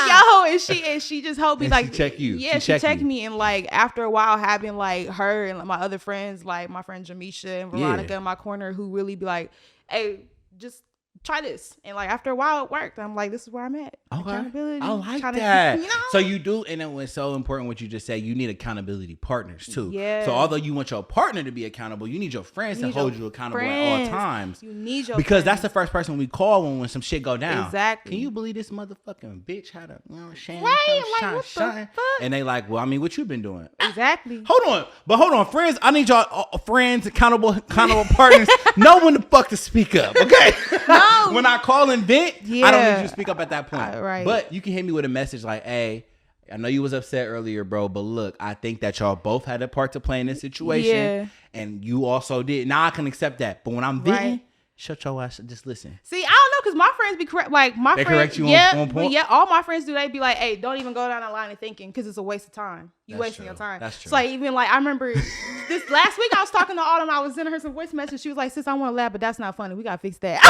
yo, and she just helped me, like,
she check you.
Yeah, she checked me, and like after a while, having like her and my other friends, like my friend Jamisha and Veronica in my corner, who really be like, hey, just try this. And like after a while it worked. I'm like, this is where I'm at.
Okay.
Accountability.
I like that. So you do, and it was so important what you just said. You need accountability partners too.
Yeah.
So although you want your partner to be accountable, you need your friends to hold you accountable at all times.
You need your
because
friends.
that's the first person we call when some shit go down.
Exactly.
Can you believe this motherfucking bitch had a shame?
Right? Like what the fuck?
And they like, well, I mean, what you been doing?
Exactly.
Hold on, friends. I need y'all friends, accountable partners. Know when the fuck to speak up, okay?
No.
When I call and vent, I don't need you to speak up at that point.
Right.
But you can hit me with a message like, hey, I know you was upset earlier, bro, but look, I think that y'all both had a part to play in this situation, and you also did. Now I can accept that. But when I'm venting, shut your ass. Just listen.
See, I don't know, because my friends be correct. Like my
they
friends,
correct you on point.
Yeah, all my friends do. They be like, "Hey, don't even go down that line of thinking, because it's a waste of time. You wasting your time."
That's true.
So like, even like I remember this last week, I was talking to Autumn. I was sending her some voice message. She was like, "Sis, I want to laugh, but that's not funny. We gotta fix that."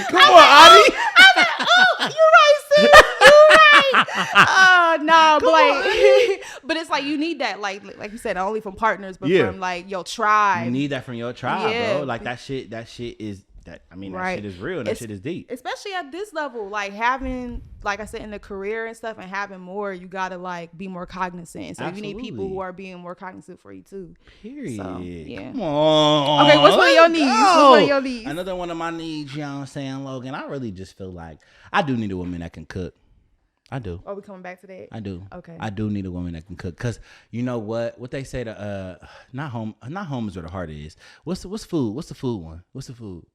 Come on, Adi.
I'm like, oh, you right, sis. You right. No, but like, but it's like you need that, like you said, not only from partners, but from like your tribe.
You need that from your tribe, bro. Like that shit is that. I mean, that shit is real. And that shit is deep.
Especially at this level, like having, like I said, in the career and stuff, and having more, you gotta like be more cognizant. So you need people who are being more cognizant for you too.
Period.
So, yeah.
Come on.
Okay, what's one of your needs? What's one of your needs?
Another one of my needs, you know what I'm saying, Logan. I really just feel like I do need a woman that can cook. I do.
Are we coming back to that?
I do.
Okay.
I do need a woman that can cook, cause you know what they say to not home is where the heart is. What's food? What's the food one? What's the food?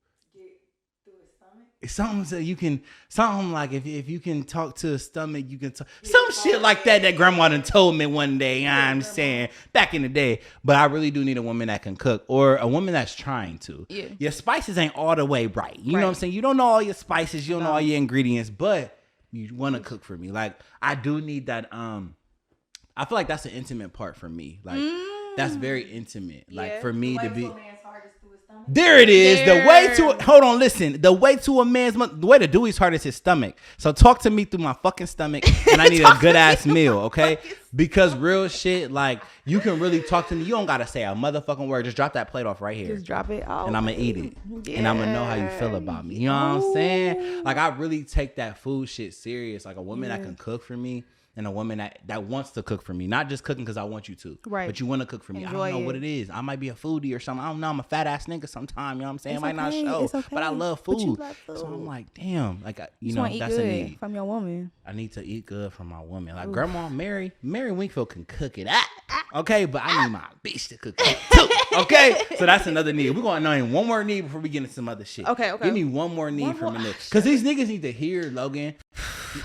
It's something so you can, something like if you can talk to a stomach, you can talk some shit like that grandma done told me one day. I'm saying back in the day, but I really do need a woman that can cook, or a woman that's trying to. Yeah. Your spices ain't all the way right. You know what I'm saying? You don't know all your spices, you don't know all your ingredients, but you want to cook for me. Like I do need that. I feel like that's an intimate part for me. Like that's very intimate. Like for me to be. There it is. There. The way to hold on, listen. The way to a man's the way to Dewey's heart is his stomach. So talk to me through my fucking stomach, and I need a good ass meal, okay? Because real shit, like you can really talk to me. You don't gotta say a motherfucking word. Just drop that plate off right here.
Just drop it off,
and I'm gonna eat it, and I'm gonna know how you feel about me. You know what I'm saying? Like I really take that food shit serious. Like a woman that can cook for me. And a woman that wants to cook for me, not just cooking because I want you to, right? But you want to cook for me. Enjoy I don't know what it is. I might be a foodie or something. I don't know. I'm a fat ass nigga sometimes. You know what I'm saying? It might not show, but I love food. So I'm like, damn, like you know, that's a need
from your woman.
I need to eat good from my woman. Like Grandma Mary Winkfield can cook it. Okay, but I need my bitch to cook it too. Okay, so that's another need. We're gonna name one more need before we get into some other shit.
Okay.
Give me one more need from a nigga, because these niggas need to hear Logan,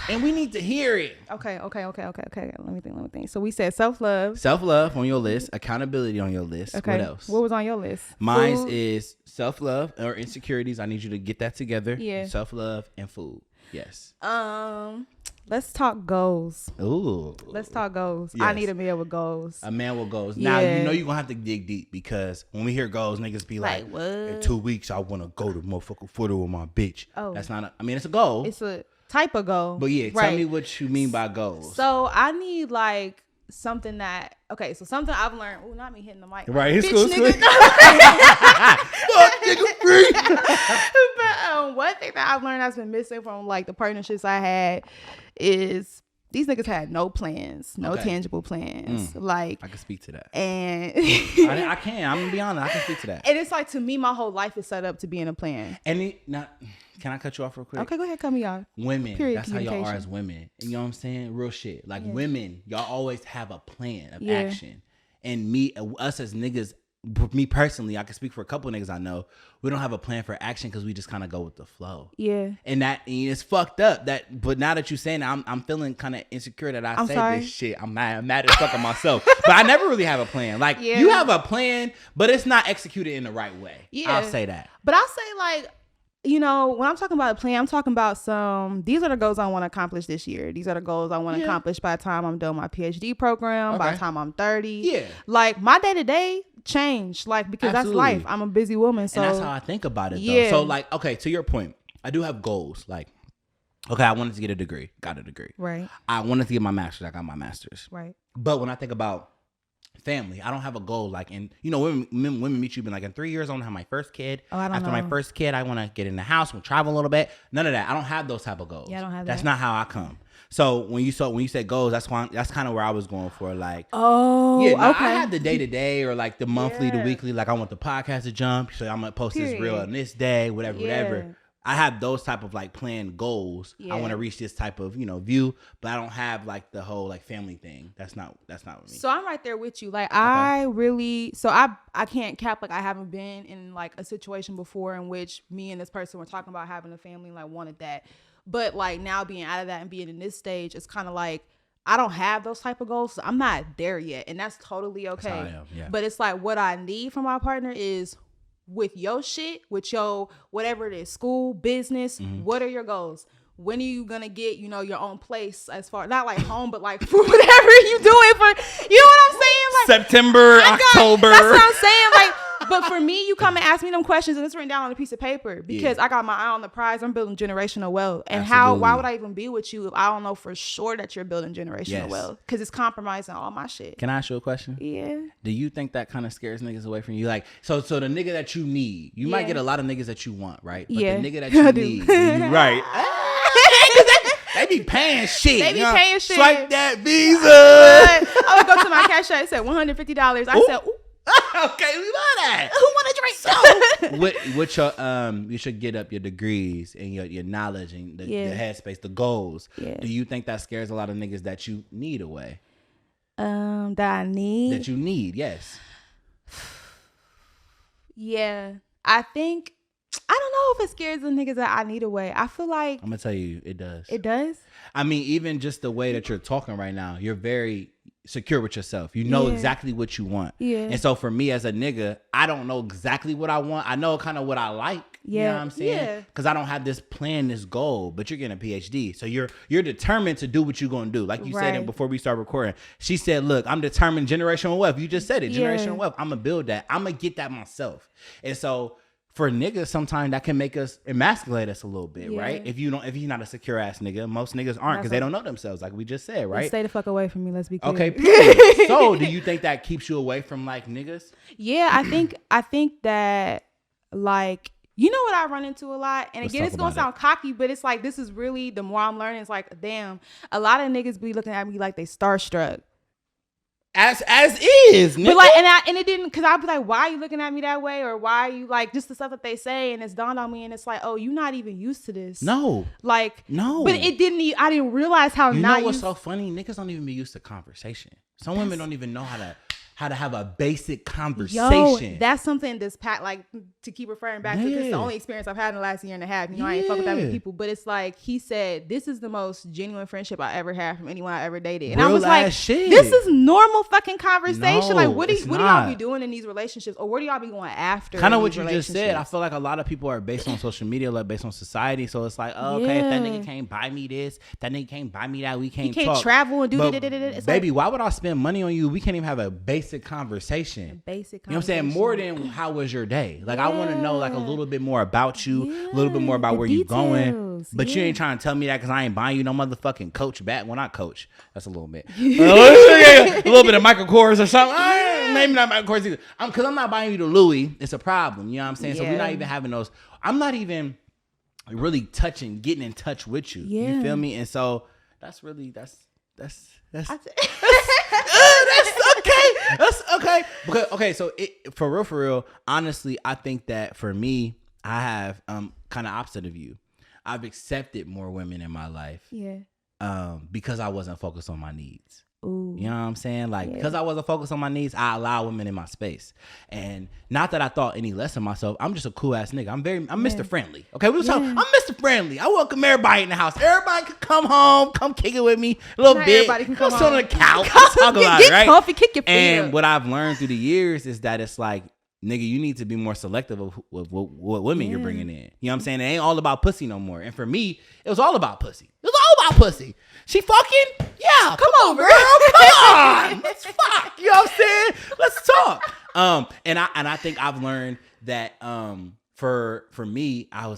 and we need to hear it.
Okay. Let me think. So we said self-love
on your list, accountability on your list. Okay. What else?
What was on your list?
Mine is self-love or insecurities. I need you to get that together. Yeah. Self-love and food. Yes.
Let's talk goals.
Ooh.
Let's talk goals. Yes. I need a man with goals.
A man with goals. Now, you know you're going to have to dig deep, because when we hear goals, niggas be like
what?
In 2 weeks, I want to go to motherfucking footer with my bitch. Oh. That's not it's a goal.
It's a type of goal.
But yeah, tell me what you mean by goals.
So I need like something that, so something I've learned. Oh, not me hitting the mic.
Right, it's cool.
But one thing that I've learned that's been missing from like the partnerships I had is these niggas had no plans, no tangible plans. Like
I can speak to that.
And
I can. I'm gonna be honest. I can speak to that.
And it's like, to me, my whole life is set up to be in a plan.
And can I cut you off real quick?
Okay, go ahead, cut me off.
Women, that's how y'all are as women. You know what I'm saying? Real shit. Like women, y'all always have a plan of action. And us as niggas, me personally, I can speak for a couple of niggas I know, we don't have a plan for action because we just kind of go with the flow. Yeah. And it's fucked up. But now that you're saying that, I'm feeling kind of insecure that I say this shit. I'm mad as fuck at myself. But I never really have a plan. Like, you have a plan, but it's not executed in the right way. Yeah. I'll say that.
But I'll say, like, you know, when I'm talking about a plan, I'm talking about these are the goals I want to accomplish this year. These are the goals I want to accomplish by the time I'm done my PhD program, by the time I'm 30. Yeah. Like, my day-to-day changed, like, because that's life. I'm a busy woman. So
and that's how I think about it, though. So, like, okay, to your point, I do have goals. Like, okay, I wanted to get a degree. Got a degree. Right. I wanted to get my master's. I got my master's. Right. But when I think about family. I don't have a goal. Like, and you know, women meet you, been like, in 3 years, I want to have my first kid.
Oh, I don't
After
know.
my first kid, I want to get in the house, we'll travel a little bit. None of that. I don't have those type of goals.
Yeah, I don't have
That's
that.
not how I come. So when you said goals, that's kind of where I was going for. Like,
okay.
I had the day to day or like the monthly, the weekly. Like, I want the podcast to jump, so I'm gonna post this reel on this day, whatever. I have those type of like planned goals. I want to reach this type of, you know, view, but I don't have like the whole like family thing. That's not with me.
So I'm right there with you. Like, I can't cap, like, I haven't been in like a situation before in which me and this person were talking about having a family and like wanted that. But like now being out of that and being in this stage, it's kind of like I don't have those type of goals. So I'm not there yet. And that's totally okay.
That's how I am, yeah.
But it's like what I need from my partner is with your shit, with your whatever it is, school, business, what are your goals? When are you gonna get, you know, your own place, as far not like home, but like for whatever you doing for, you know what I'm saying? Like
September, October.
That's what I'm saying. Like, but for me, you come and ask me them questions and it's written down on a piece of paper because I got my eye on the prize. I'm building generational wealth. And why would I even be with you if I don't know for sure that you're building generational wealth? Because it's compromising all my shit.
Can I ask you a question?
Yeah.
Do you think that kind of scares niggas away from you? Like, so the nigga that you need, you might get a lot of niggas that you want, right? But the nigga that you need, right? They be paying shit.
They be paying shit.
Swipe that Visa.
I would go to my cash app. It said $150. I said, ooh.
Okay, we love that.
Who want a drink?
So, what your you should get up your degrees and your knowledge and the headspace, the goals. Yeah. Do you think that scares a lot of niggas that you need away?
That I need.
That you need, yes.
Yeah, I think. I don't know if it scares the niggas that I need away. I feel like
I'm gonna tell you, it does.
It does.
I mean, even just the way that you're talking right now, you're very secure with yourself. You know exactly what you want. Yeah. And so for me as a nigga, I don't know exactly what I want. I know kind of what I like. Yeah. You know what I'm saying? Yeah. Because I don't have this plan, this goal, but you're getting a PhD. So you're determined to do what you're going to do. Like you said it before we start recording. She said, look, I'm determined generational wealth. You just said it. Generational wealth. I'm going to build that. I'm going to get that myself. And so for niggas, sometimes that can make us emasculate us a little bit, right? If you're not a secure ass nigga, most niggas aren't because they don't know themselves, like we just said, right?
Stay the fuck away from me. Let's be clear.
Okay. So, do you think that keeps you away from like niggas?
Yeah, I think that like. You know what I run into a lot? And again, it's going to sound cocky, but it's like, this is really, the more I'm learning, it's like, damn, a lot of niggas be looking at me like they starstruck.
As is, nigga.
But like, and it didn't, because I'll be like, why are you looking at me that way? Or why are you like, just the stuff that they say, and it's dawned on me, and it's like, oh, you're not even used to this.
No.
Like,
no.
But I didn't realize how
you know what's so funny? Niggas don't even be used to conversation. Some women don't even know how to have a basic conversation.
Yo, that's something this like to keep referring back to, because it's the only experience I've had in the last year and a half. You know, I ain't fuck with that many people, but it's like he said, this is the most genuine friendship I ever had from anyone I ever dated. And
real
I was like,
shit.
This is normal fucking conversation.
No,
like, what do y'all be doing in these relationships, or where do y'all be going after?
Kind of what you just said. I feel like a lot of people are based on social media, like based on society. So it's like, oh, okay, if that nigga can't buy me this, that nigga can't buy me that, we can't
travel and do
it. Baby, why would I spend money on you? We can't even have a basic conversation. You know what I'm saying? More than how was your day? Like, I want to know like a little bit more about you, a little bit more about where you going. But you ain't trying to tell me that because I ain't buying you no motherfucking Coach bat. Well, not Coach. That's a little bit. A little bit of Michael Kors or something. Maybe not Michael Kors either. Because I'm not buying you the Louis. It's a problem. You know what I'm saying? So we're not even having those. I'm not even really getting in touch with you. You feel me? And so that's really, that's that's okay. That's okay. Because so for real, honestly, I think that for me, I have kind of opposite of you. I've accepted more women in my life. Yeah. Because I wasn't focused on my needs. Ooh. You know what I'm saying? Like, because I wasn't focused on my needs, I allow women in my space. And not that I thought any less of myself. I'm just a cool ass nigga. I'm Mr. Friendly. Okay, I'm Mr. Friendly. I welcome everybody in the house. Everybody can come home, come kick it with me a little bit. Everybody can come on the couch. Talk about it, right? Get comfy, kick your feet
up.
And what I've learned through the years is that it's like, nigga, you need to be more selective of what women you're bringing in. You know what I'm saying? It ain't all about pussy no more. And for me, it was all about pussy. It was all about pussy. She fucking? Yeah. Come on, girl. Come on. Let's fuck. You know what I'm saying? Let's talk. And I think I've learned that for me, I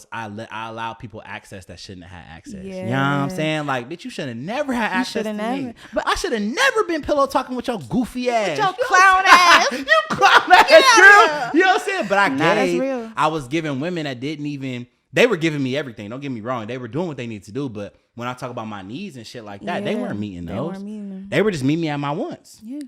allowed people access that shouldn't have had access. Yeah. You know what I'm saying? Like, bitch, you should have never had access to me. But I should have never been pillow talking with your goofy ass.
With your clown ass.
You clown ass girl. You know what I'm saying? But I was giving women that didn't even, they were giving me everything. Don't get me wrong. They were doing what they need to do. But when I talk about my needs and shit like that, they weren't meeting those. They were just meeting me at my wants. Yeah.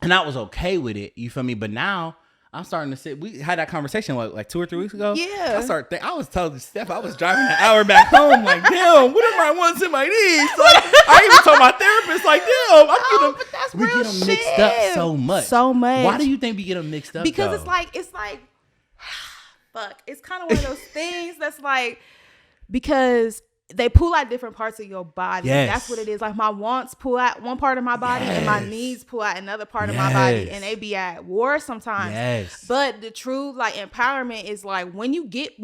And I was okay with it. You feel me? But now, I'm starting to sit. We had that conversation like 2 or 3 weeks ago. Yeah. I was telling Steph, I was driving an hour back home. Like, damn, what are my wants and my needs? Like, I even told my therapist, like, damn, we get them mixed up so much. Why do you think we get them mixed up?
Because it's like, fuck. It's kind of one of those things that's like, because they pull out different parts of your body. Yes. That's what it is. Like, my wants pull out one part of my body, and my needs pull out another part of my body, and they be at war sometimes. Yes. But the true like empowerment is like when you get.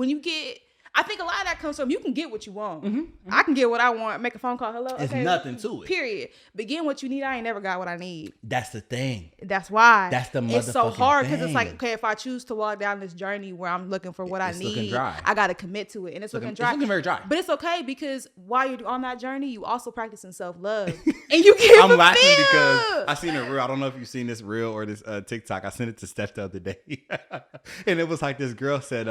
I think a lot of that comes from you can get what you want. Mm-hmm. I can get what I want. Make a phone call. Hello.
It's nothing to it.
Period. But getting what you need, I ain't never got what I need.
That's the thing.
That's why.
That's the motherfucking
It's so hard because it's like, okay, if I choose to walk down this journey where I'm looking for what I need, I got to commit to it, and it's looking dry.
It's looking very dry.
But it's okay because while you're on that journey, you also practicing self-love, and you give.
I'm laughing because I seen a reel. I don't know if you've seen this reel or this TikTok. I sent it to Steph the other day, and it was like this girl said,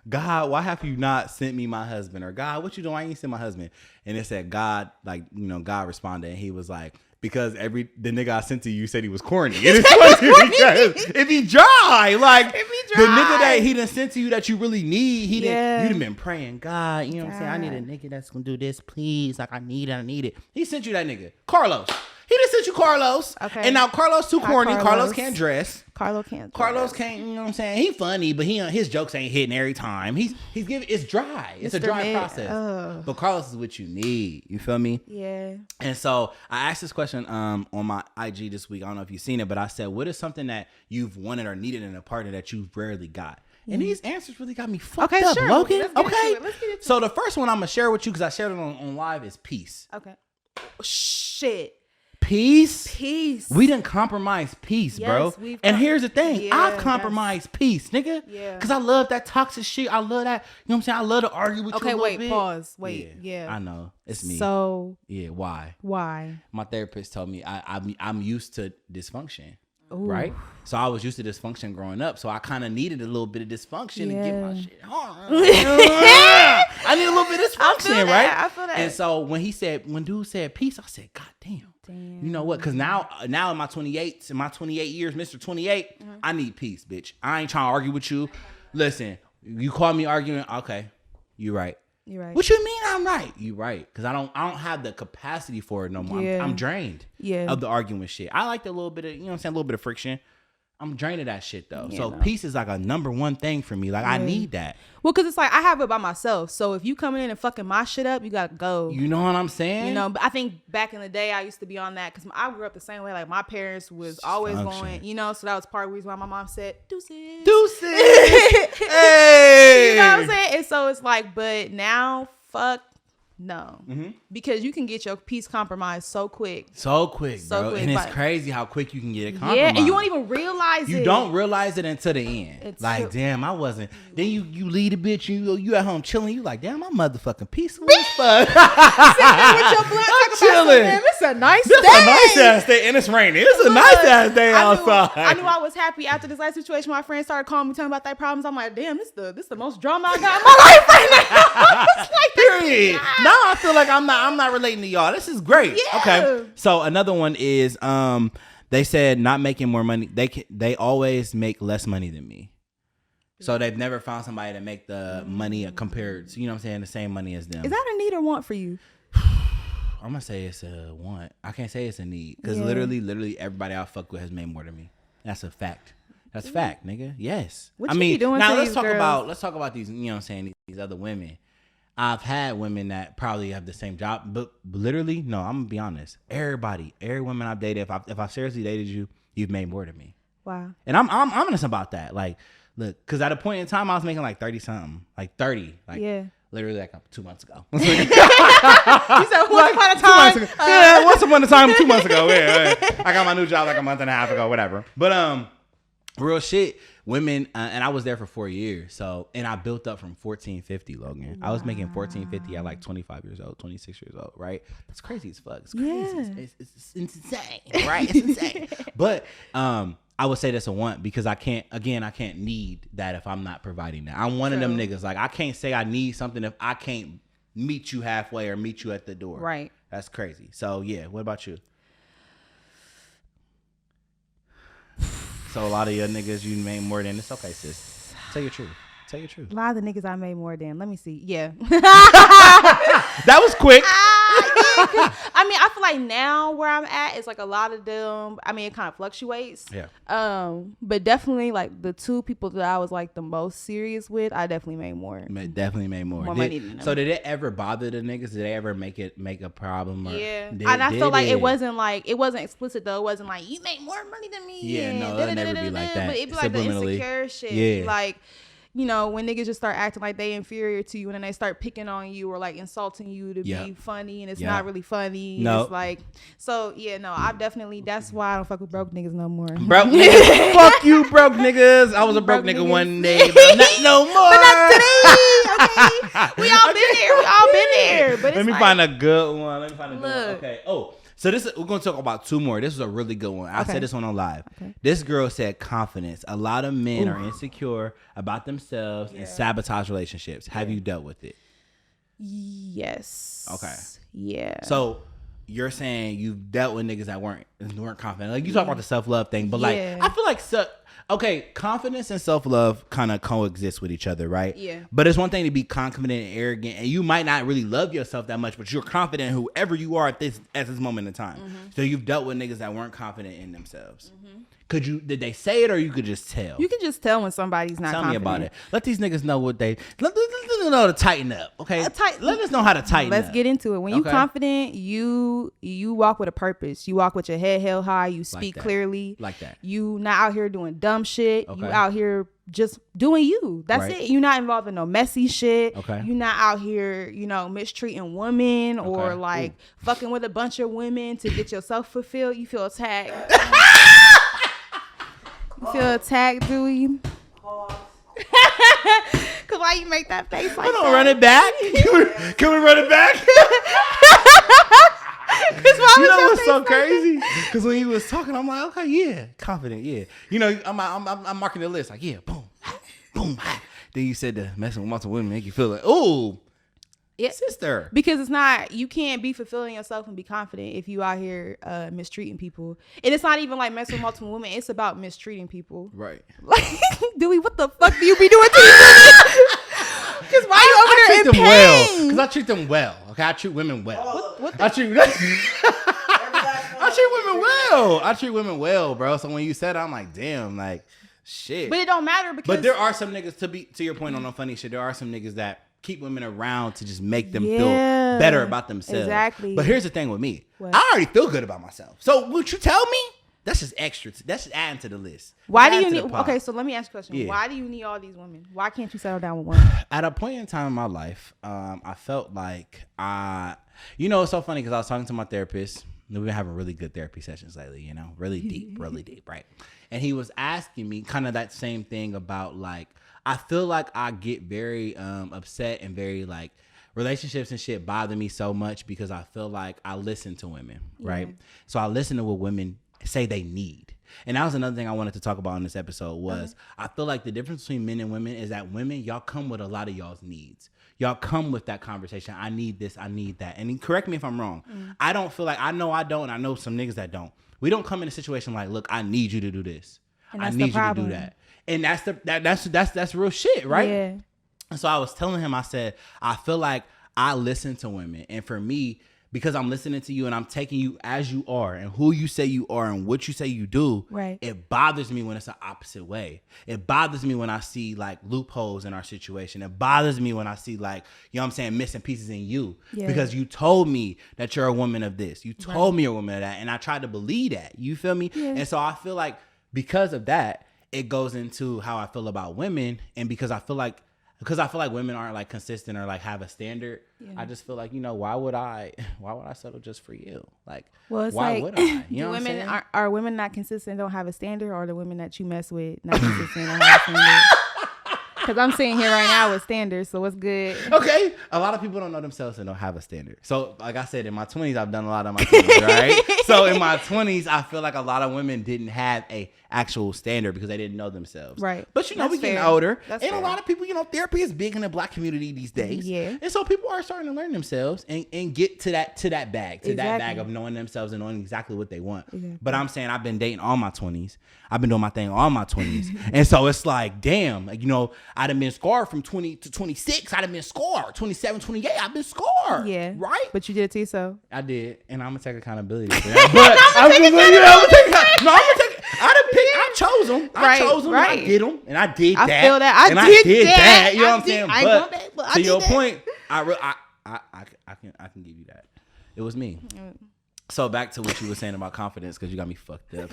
"God, why have you not sent me my husband?" Or God, what you doing? Why ain't you send my husband? And it said God, like, you know, God responded, and he was like, because the nigga I sent to you said he was corny. And it's funny because it be dry. Like, the nigga that he done sent to you that you really need, you done been praying, God, you know what I'm saying? I need a nigga that's gonna do this, please. Like, I need it. He sent you that nigga, Carlos. He just sent you Carlos. Okay. And now Carlos too corny. Carlos can't dress. Carlos can't, you know what I'm saying? He funny, but his jokes ain't hitting every time. He's giving, it's dry. It's a dry process. But Carlos is what you need. You feel me? Yeah. And so I asked this question on my IG this week. I don't know if you've seen it, but I said, what is something that you've wanted or needed in a partner that you've rarely got? And these answers really got me fucked up, sure. Logan. Let's get into it. So the first one I'm going to share with you, because I shared it on live, is peace. Okay.
Shit.
Peace. We didn't compromise peace, bro. And here's the thing. I've compromised peace, nigga. Yeah. Because I love that toxic shit. I love that. You know what I'm saying? I love to argue with you a little bit. Okay,
pause. Wait. Yeah.
I know. It's me.
So.
Yeah, why?
My
therapist told me I'm used to dysfunction. Ooh. Right? So I was used to dysfunction growing up. So I kind of needed a little bit of dysfunction to get my shit on. I need a little bit of dysfunction, right? I feel that. And so when dude said peace, I said, God damn. You know what? Because now in my 28 years, Mr. 28, I need peace, bitch. I ain't trying to argue with you. Listen, you call me arguing, okay, you right.
You're right.
What you mean I'm right? You right. Because I don't have the capacity for it no more. Yeah. I'm drained of the arguing shit. I like a little bit of, you know what I'm saying, a little bit of friction. I'm drained of that shit though. Yeah, so peace is like a number one thing for me. Like I need that.
Well, because it's like I have it by myself. So if you coming in and fucking my shit up, you gotta go.
You know what I'm saying?
You know, but I think back in the day I used to be on that because I grew up the same way. Like my parents was always going, you know, so that was part of the reason why my mom said deuces. Hey. You know what I'm saying? And so it's like, but now fuck no, because you can get your peace compromised so quick, bro. And it's crazy how quick you can get it compromised. Yeah, and you won't even realize it.
You don't realize it until the end. Like, damn, I wasn't. Then you lead a bitch. You at home chilling. You like, damn, my motherfucking peace was fuck.
Sitting there with your blood, I'm chilling. It's a nice day.
It's a nice ass day, and it's raining. It's a nice ass day outside.
I knew I was happy after this last situation. My friends started calling me, telling me about their problems. I'm like, damn, this the most drama I got in my life right now. It's like, period.
Now I feel like I'm not relating to y'all. This is great. Yeah. Okay. So another one is they said not making more money. They always make less money than me. So they've never found somebody to make the money compared to, you know what I'm saying, the same money as them.
Is that a need or want for you?
I'm gonna say it's a want. I can't say it's a need because literally everybody I fuck with has made more than me. That's a fact. That's fact, nigga. Yes.
What you be doing
now
to
let's
these
talk
girls?
let's talk about these. You know what I'm saying, these other women. I've had women that probably have the same job, but literally, no, I'm gonna be honest. Every woman I've dated, if I seriously dated you, you've made more than me.
Wow.
And I'm honest about that. Like, look, because at a point in time, I was making like 30 something, like 30, like literally like 2 months ago. You said
once upon a time.
Once upon a time, 2 months ago. Yeah. I got my new job like a month and a half ago, whatever. But Real shit. Women, and I was there for 4 years. So, and I built up from $14.50, Logan. Wow. I was making $14.50 at like 25 years old, 26 years old, right? That's crazy as fuck. It's crazy. Yeah. It's insane, right? It's insane. But I would say that's a want because I can't need that if I'm not providing that. I'm one of them niggas. Like, I can't say I need something if I can't meet you halfway or meet you at the door.
Right.
That's crazy. So, yeah. What about you? So a lot of your niggas you made more than. It's okay, sis. Tell your truth. Tell your truth.
A lot of the niggas I made more than. Let me see. Yeah.
That was quick.
Yeah, I mean, I feel like now where I'm at is like a lot of them. I mean, it kind of fluctuates.
Yeah.
But definitely like the two people that I was like the most serious with, I definitely made more.
Definitely made more.
Money than them.
So did it ever bother the niggas? Did they ever make a problem? Or
yeah. And I felt like it wasn't explicit though. It wasn't like you make more money than me.
Yeah, no, it'll never be like that.
But it'd be like the insecure shit.
Yeah.
Like, you know, when niggas just start acting like they inferior to you and then they start picking on you or like insulting you to be funny and it's not really funny.
No.
It's like, so yeah, no, I've definitely, that's why I don't fuck with broke niggas no more.
Broke niggas. Fuck you, broke niggas. I was a broke nigga one day, but not no more.
But not today, okay? We all been there. But
Let me
like,
find a good one. Okay. Oh. So we're going to talk about two more. This is a really good one. I said this one on live. Okay. This girl said confidence. A lot of men are insecure about themselves and sabotage relationships. Have you dealt with it?
Yes.
Okay.
Yeah.
So you're saying you've dealt with niggas that weren't confident. Like you talk about the self-love thing, but like I feel like confidence and self-love kind of coexist with each other, right?
Yeah.
But it's one thing to be confident and arrogant, and you might not really love yourself that much, but you're confident in whoever you are at this moment in time. Mm-hmm. So you've dealt with niggas that weren't confident in themselves. Mm-hmm. Did they say it or you could just tell?
You can just tell when somebody's not confident.
Tell me about it. Let these niggas know let them know to tighten up, okay? Let us know how to tighten up.
Let's get into it. When you confident, you walk with a purpose. You walk with your head held high. You speak clearly.
Like that.
You not out here doing dumb shit. Okay. You out here just doing you. That's it. You're not involved in no messy shit. Okay. You're not out here, mistreating women or like fucking with a bunch of women to get yourself fulfilled. You feel attacked. You feel attacked, Dewey? Cause why you make that face like that?
Don't run it back. Can we run it back? You know what's so crazy? Because when he was talking, I'm like, okay, yeah, confident, yeah. I'm marking the list like, yeah, boom, boom. Then you said the messing with multiple women make you feel like, oh. Yeah, sister.
Because it's not, you can't be fulfilling yourself and be confident if you out here mistreating people. And it's not even like messing with multiple women. It's about mistreating people.
Right.
Like, Dewey, what the fuck do you be doing to these women? Because why you over there in pain?
Because I treat them well. Okay, I treat women well. I treat women well. I treat women well, bro. So when you said it, I'm like, damn, like, shit.
But it don't matter because.
But there are some niggas, to your point on no funny shit, there are some niggas that keep women around to just make them feel better about themselves.
Exactly.
But here's the thing with me. What? I already feel good about myself. So what you tell me? That's just extra. That's just adding to the list.
Why do you need? Okay, so let me ask you a question. Yeah. Why do you need all these women? Why can't you settle down with one?
At a point in time in my life, I felt like it's so funny because I was talking to my therapist. We've been having really good therapy sessions lately. Really deep, right? And he was asking me kind of that same thing about like. I feel like I get very upset and very like relationships and shit bother me so much because I feel like I listen to women, right? So I listen to what women say they need. And that was another thing I wanted to talk about in this episode was I feel like the difference between men and women is that women, y'all come with a lot of y'all's needs. Y'all come with that conversation. I need this, I need that. And correct me if I'm wrong. I don't feel like, I know I don't, and I know some niggas that don't. We don't come in a situation like, look, I need you to do this. I need you to do that. And that's real shit, right?
Yeah.
And so I was telling him, I said, I feel like I listen to women. And for me, because I'm listening to you and I'm taking you as you are and who you say you are and what you say you do,
right.
It bothers me when it's the opposite way. It bothers me when I see like loopholes in our situation. It bothers me when I see like, missing pieces in you. Yeah. Because you told me that you're a woman of this. You told me you're a woman of that. And I tried to believe that. You feel me? Yeah. And so I feel like because of that, it goes into how I feel about women. And because I feel like because I feel like women aren't like consistent or like have a standard. Yeah. I just feel like, you know, why would I settle just for you? Like,
well, it's
why
like,
would I? You know what I'm
women
saying?
Are women not consistent, don't have a standard, or the women that you mess with not consistent, don't have a standard? Because I'm sitting here right now with standards, so what's good?
Okay. A lot of people don't know themselves and don't have a standard. So, like I said, in my 20s, I've done a lot of my 20s, right? So, in my 20s, I feel like a lot of women didn't have a actual standard because they didn't know themselves.
Right.
But, you know, we're getting older. That's and fair. A lot of people, you know, therapy is big in the Black community these days. Yeah. And so, people are starting to learn themselves and get to that bag, that bag of knowing themselves and knowing exactly what they want. Exactly. But I'm saying I've been dating all my 20s. I've been doing my thing all my 20s. And so, it's like, damn, like, you know, I'd have been scarred from 20 to 26. I'd have been scarred. 27, 28, I've been scarred. Yeah. Right?
But you did it to yourself.
I did. And I'm going to take accountability for that. But I'm going to take I chose them. I chose them. Right. And I did them. And I did that.
I feel that. I did that.
You know what I'm saying? But to your point, I can give you that. It was me. So back to what you were saying about confidence, because you got me fucked up.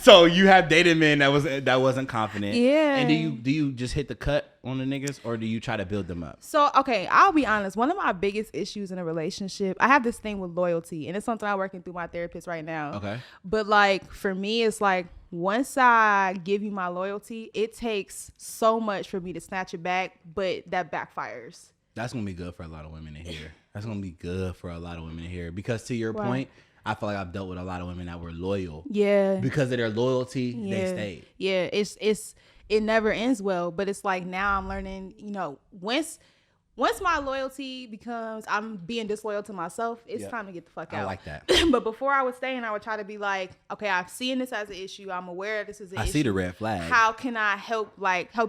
So you have dated men that wasn't confident. Yeah. And do you just hit the cut on the niggas, or do you try to build them up?
So, okay, I'll be honest. One of my biggest issues in a relationship, I have this thing with loyalty, and it's something I'm working through my therapist right now. Okay. But like for me, it's like once I give you my loyalty, it takes so much for me to snatch it back, but that backfires.
That's gonna be good for a lot of women to hear. That's gonna be good for a lot of women to hear, because to your point, I feel like I've dealt with a lot of women that were loyal. Yeah. Because of their loyalty, they stayed.
Yeah, it never ends well, but it's like now I'm learning, you know, once my loyalty becomes I'm being disloyal to myself, it's time to get the fuck out.
I like that.
But before I was staying, I would try to be like, okay, I'm seeing this as an issue. I'm aware this is an issue.
I see the red flag.
How can I help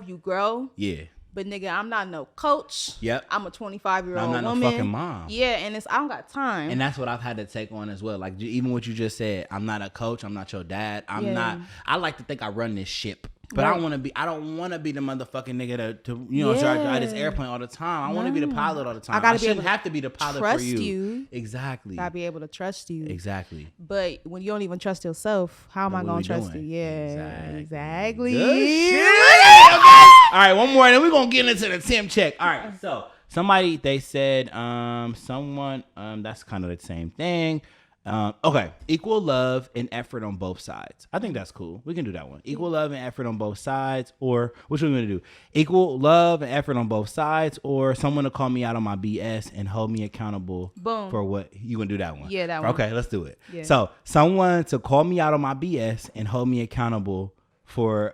you grow? Yeah. But nigga, I'm not no coach. Yep. I'm a 25-year-old woman.
I'm not no fucking mom.
Yeah, and I don't got time.
And that's what I've had to take on as well. Like even what you just said, I'm not a coach. I'm not your dad. I'm not. I like to think I run this ship. But right. I don't want to be the motherfucking nigga to drive this airplane all the time. I want to be the pilot all the time. I shouldn't have to be the pilot for you. Exactly.
Gotta be able to trust you.
Exactly.
But when you don't even trust yourself, how am I gonna trust you? Yeah. Exactly.
Good shit. Okay. All right, one more, and then we're gonna get into the temp check. All right, so somebody they said someone that's kind of the same thing. Okay, equal love and effort on both sides. I think that's cool. We can do that one. Equal love and effort on both sides, or which one we gonna do? Equal love and effort on both sides, or someone to call me out on my BS and hold me accountable.
Boom.
For what you gonna do that one?
Yeah, that one.
Okay, let's do it. Yeah. So someone to call me out on my BS and hold me accountable for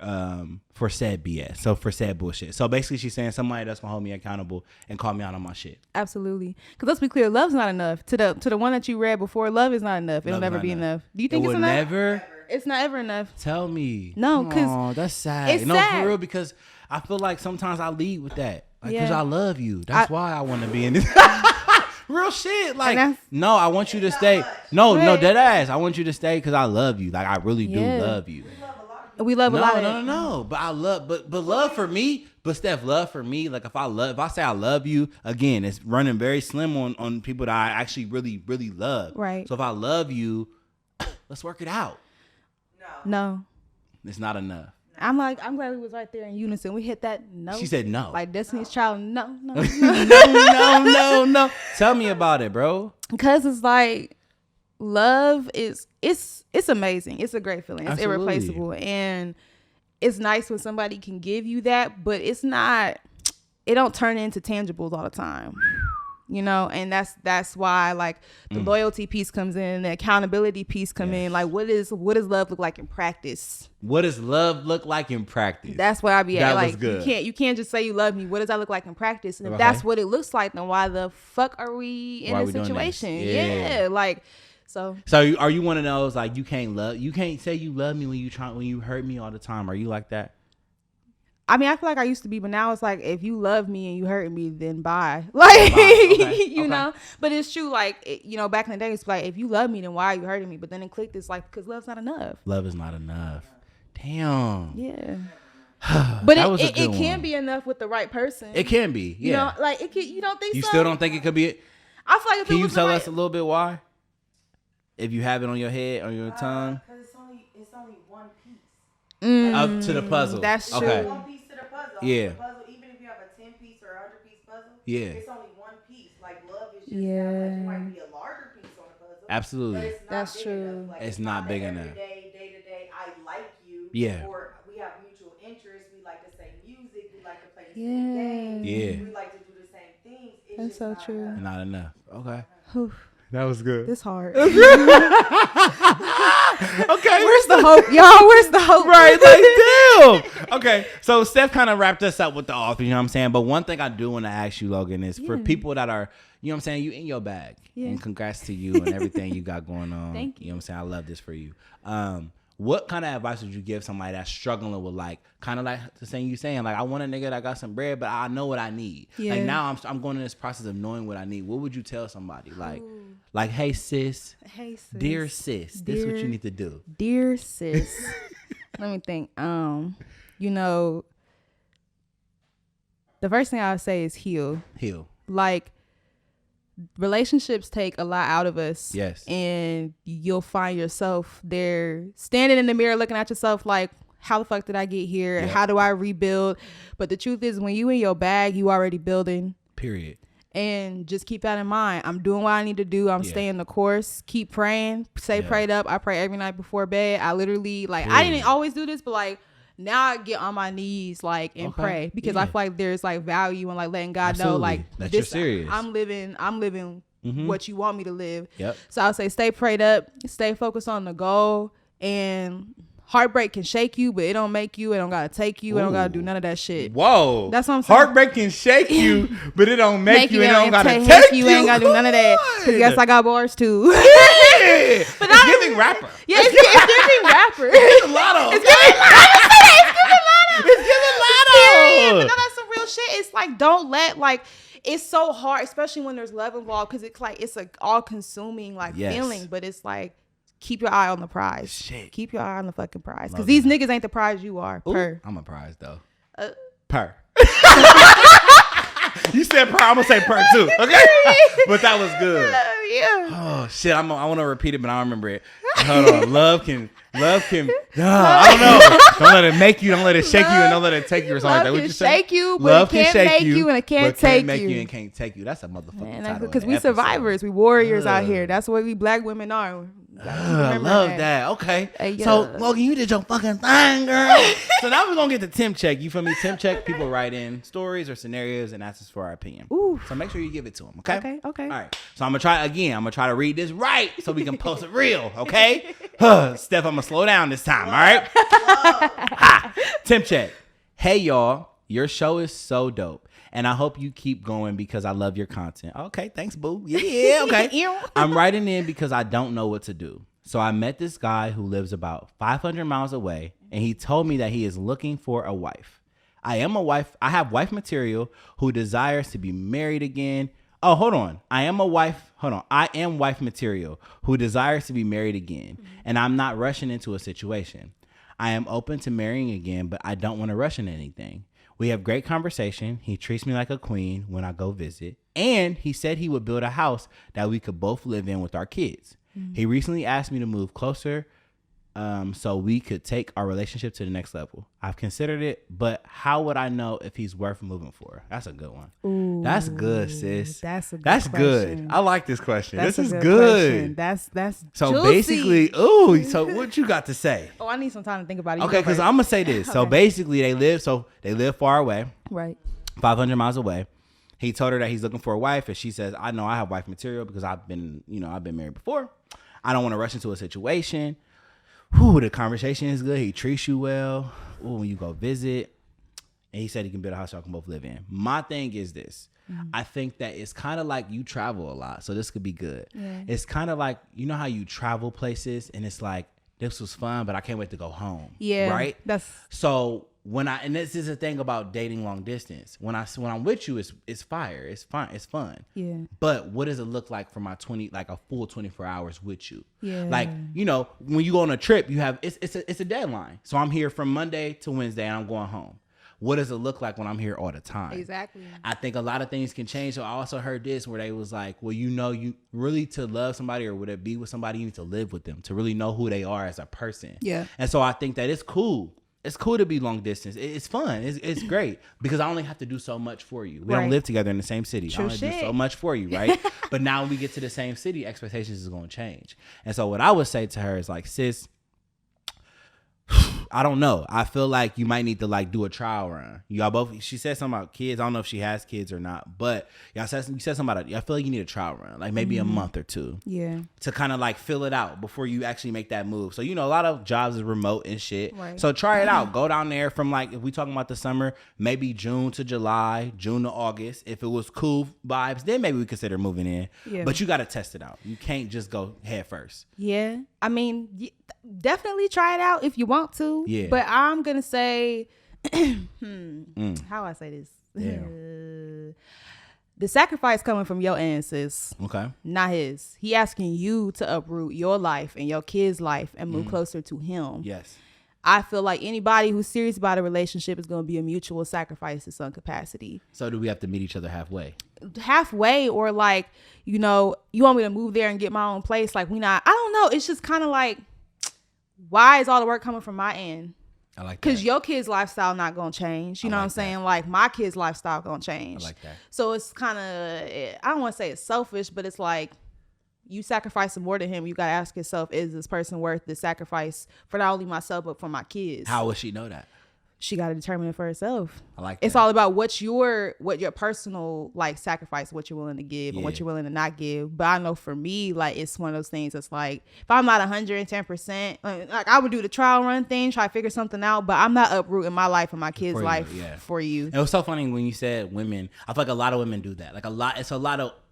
said BS. So for said bullshit. So basically she's saying somebody that's gonna hold me accountable and call me out on my shit.
Absolutely. Because let's be clear, love's not enough. To the one that you read before, love is not enough. It'll never be enough. Do you think it's enough?
Never?
It's not ever enough.
Tell me.
No, because
that's sad. It's sad. For real, because I feel like sometimes I lead with that. Like, because I love you. That's why I want to be in this. Real shit. Like, no, I want you to stay. No, dead ass. I want you to stay because I love you. Like, I really do love you.
We love a lot.
No. But I love, but love for me. But Steph, love for me. Like if I say I love you, again, it's running very slim on people that I actually really, really love.
Right.
So if I love you, let's work it out.
No.
It's not enough.
I'm glad we was right there in unison. We hit that no.
She said no.
Like Destiny's Child. No.
No. Tell me about it, bro.
Because it's like love is it's amazing. It's a great feeling. It's irreplaceable, and it's nice when somebody can give you that, but it don't turn into tangibles all the time. You know, and that's why like the loyalty piece comes in, the accountability piece come in. Like what does love look like in practice?
What does love look like in practice?
That's where I be at. Like you can't just say you love me. What does that look like in practice? And if that's what it looks like, then why the fuck are we in this situation? Yeah, like so
are you one of those like you can't say you love me when you hurt me all the time? Are you like that?
I mean, I feel like I used to be, but now it's like, if you love me and you hurt me, then bye. Like, you know, but it's true. Like, back in the day, it's like, if you love me, then why are you hurting me? But then it clicked. It's like, because love's not enough.
Love is not enough. Damn.
Yeah. But it can be enough with the right person.
It can be. Yeah.
You know, like it can, you don't think
you
so?
You still don't think it could be it?
I feel like
can you tell us a little bit why? If you have it on your head, on your tongue?
Because it's only one piece.
Up to the puzzle.
That's true.
Okay.
One piece to the puzzle.
Yeah.
The puzzle, even if you have
Yeah.
It's only one piece. Like love is just it might be a larger piece on the puzzle.
Absolutely.
But it's not
That's
big
true.
enough. Like,
it's not big enough.
Day to day, I like you.
Yeah.
Or we have mutual interests. We like the same music. We like to play the same games.
Yeah.
We like to do the same things. It's
That's
just
so
not
true.
enough.
Not enough. Okay.
Whew.
That was good.
This hard.
Okay.
Where's the hope, y'all? Where's the hope?
Right, like damn. Okay, so Steph kind of wrapped us up with the author, you know what I'm saying? But one thing I do want to ask you, Logan, is for people that are, you know what I'm saying, you in your bag. Yeah. And congrats to you and everything you got going on.
Thank you.
You know what I'm saying? I love this for you. What kind of advice would you give somebody that's struggling with, like, kind of like the thing you saying, like, I want a nigga that got some bread, but I know what I need. Yeah. Like, now I'm going in this process of knowing what I need. What would you tell somebody? Like, hey, sis.
Hey, sis.
Dear sis. This is what you need to do.
Dear sis. Let me think. You know, the first thing I would say is heal.
Heal.
Like, relationships take a lot out of us.
Yes.
And you'll find yourself there standing in the mirror looking at yourself like, how the fuck did I get here? And how do I rebuild? But the truth is, when you in your bag, you already building. Period. And just keep that in mind. I'm doing what I need to do. I'm staying the course. Keep praying. Stay prayed up. I pray every night before bed. I literally, like, I didn't always do this, but like, now I get on my knees, like, and pray, because I feel like there's like value in like letting God know, like,
that you're serious.
I'm living what you want me to live.
Yep.
So I would say stay prayed up, stay focused on the goal, and heartbreak can shake you, but it don't make you. It don't gotta take you. It don't gotta do none of that shit.
Whoa.
That's what I'm saying.
Heartbreak can shake you, but it don't make you. It don't gotta take you.
You ain't gotta do none of that. Cause yes, I got bars too.
Yeah. But it's giving rapper.
Yeah, it's giving rapper.
It's giving lotto. It's giving lotto. It's giving lotto.
But no, that's some real shit. It's like, don't let, like, it's so hard, especially when there's love involved, because it's like, it's a all-consuming like feeling, but it's like, keep your eye on the prize.
Shit.
Keep your eye on the fucking prize, because these niggas ain't the prize you are.
Ooh, I'm a prize though. Per. You said per. I'm gonna say per too. Okay. But that was good.
Yeah.
Oh shit. I want to repeat it, but I don't remember it. Hold on. Love can. I don't know. Don't let it make you. Don't let it shake you, and don't let it take you or something like that. What you say?
Shake you, but it can't make you, and it can't take
make
you.
you and can't take you. That's a motherfucking title.
Because we survivors, we warriors out here. That's what we black women are.
I love that. Okay. So, Logan, you did your fucking thing, girl. So now we're going to get the temp check. You feel me? Temp check. People write in stories or scenarios and ask us for our opinion.
Ooh.
So make sure you give it to them. Okay?
Okay.
All right. So I'm going to try again. I'm going to try to read this right so we can post it real. Okay? Steph, I'm going to slow down this time. All right? Temp check. Hey, y'all. Your show is so dope. And I hope you keep going because I love your content. Okay, thanks, boo. Yeah, okay. I'm writing in because I don't know what to do. So I met this guy who lives about 500 miles away, and he told me that he is looking for a wife. I have wife material who desires to be married again. Oh, hold on. I am wife material who desires to be married again, and I'm not rushing into a situation. I am open to marrying again, but I don't want to rush into anything. We have great conversation. He treats me like a queen when I go visit. And he said he would build a house that we could both live in with our kids. Mm-hmm. He recently asked me to move closer so we could take our relationship to the next level. I've considered it, but how would I know if he's worth moving for? That's a good one.
Ooh,
that's good, sis.
That's
good. I like this question. This is good.
That's
so
juicy.
Basically, so what you got to say?
Oh, I need some time to think about it.
Okay, because I'm gonna say this. Okay. So basically, they live far away,
right?
500 miles away. He told her that he's looking for a wife, and she says, "I know I have wife material because I've been married before. I don't want to rush into a situation." Whew, the conversation is good. He treats you well. Ooh, when you go visit. And he said he can build a house y'all can both live in. My thing is this. Mm-hmm. I think that it's kind of like you travel a lot. So this could be good. Yeah. It's kind of like, you know how you travel places and it's like, this was fun, but I can't wait to go home.
Yeah.
Right?
So
and this is the thing about dating long distance. When I'm with you, it's fire. It's fun. It's fun.
Yeah.
But what does it look like for my a full 24 hours with you?
Yeah.
Like, when you go on a trip, you have it's a deadline. So I'm here from Monday to Wednesday and I'm going home. What does it look like when I'm here all the time?
Exactly.
I think a lot of things can change. So I also heard this where they was like, well, you really to love somebody or would it be with somebody, you need to live with them to really know who they are as a person.
Yeah.
And so I think that it's cool It's cool to be long distance. It's fun. It's great because I only have to do so much for you. We don't live together in the same city. I only do so much for you, right? But now when we get to the same city, expectations is going to change. And so what I would say to her is like, sis, I don't know. I feel like you might need to like do a trial run. Y'all both. She said something about kids. I don't know if she has kids or not, but you said something about it. I feel like you need a trial run, like maybe a month or two.
Yeah.
To kind of like fill it out before you actually make that move. So a lot of jobs is remote and shit. Right. So try it out. Go down there from like if we talking about the summer, maybe June to July, June to August. If it was cool vibes, then maybe we consider moving in. Yeah. But you got to test it out. You can't just go head first.
Yeah. I mean, definitely try it out if you want to.
Yeah.
But I'm gonna say, how I say this? Yeah. The sacrifice coming from your end, sis.
Okay.
Not his. He asking you to uproot your life and your kid's life and move closer to him.
Yes.
I feel like anybody who's serious about a relationship is going to be a mutual sacrifice to some capacity.
So do we have to meet each other halfway?
Halfway, or like, you want me to move there and get my own place? Like I don't know. It's just kind of like, why is all the work coming from my end?
I like that.
Because your kid's lifestyle not going to change. You know what I'm saying? Like my kid's lifestyle going to change.
I like that.
So it's kind of, I don't want to say it's selfish, but it's like, you sacrificing more than him. You got to ask yourself, is this person worth the sacrifice for not only myself, but for my kids?
How will she know that?
She got to determine it for herself.
I like that.
It's all about what your personal like sacrifice, what you're willing to give and what you're willing to not give. But I know for me, like it's one of those things that's like, if I'm not 110%, like I would do the trial run thing, try to figure something out, but I'm not uprooting my life and my kids' life for you.
And it was so funny when you said women. I feel like a lot of women do that. Like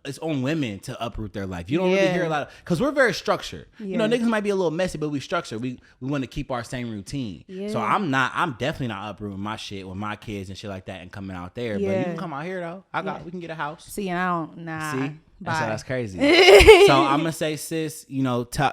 it's on women to uproot their life. You don't really hear a lot of, because we're very structured. Niggas might be a little messy, but we structured. We want to keep our same routine. So I'm definitely not uprooting my shit with my kids and shit like that and coming out there. But you can come out here though. We can get a house.
See, I don't, nah. See?
That's crazy. So I'm gonna say, sis,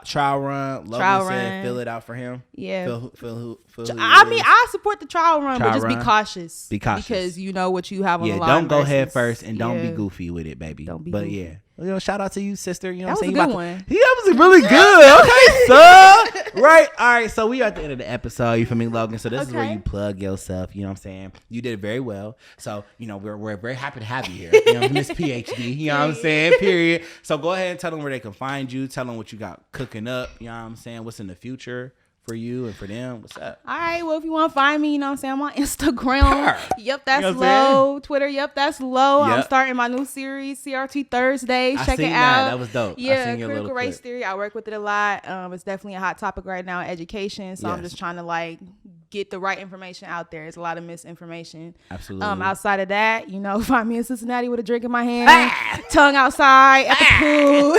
trial run. Logan said, fill it out for him.
Yeah.
Feel
I mean, I support the trial run, but just be cautious.
Be cautious
because you know what you have on the line.
Don't go head first and don't be goofy with it, baby. Don't be goofy. Shout out to you, sister. You know what I'm saying?
That was a good one.
Yeah, that was really good. Okay, so right. All right. So we are at the end of the episode. You feel me, Logan? So this is where you plug yourself. You know what I'm saying? You did very well. So we're very happy to have you here. Miss PhD. You know what I'm saying? Period. So go ahead and tell them where they can find you. Tell them what you got cooking up. You know what I'm saying? What's in the future for you and for them? What's up?
All right. Well, if you want to find me, you know what I'm saying? I'm on Instagram. Yep, that's low. Twitter. Yep, that's low. Yep. I'm starting my new series, CRT Thursday. Check it out.
That was dope.
Yeah, critical race theory. I work with it a lot. It's definitely a hot topic right now in education. So I'm just trying to like get the right information out there. There's a lot of misinformation.
Absolutely.
Outside of that, find me in Cincinnati with a drink in my hand, tongue outside at the pool.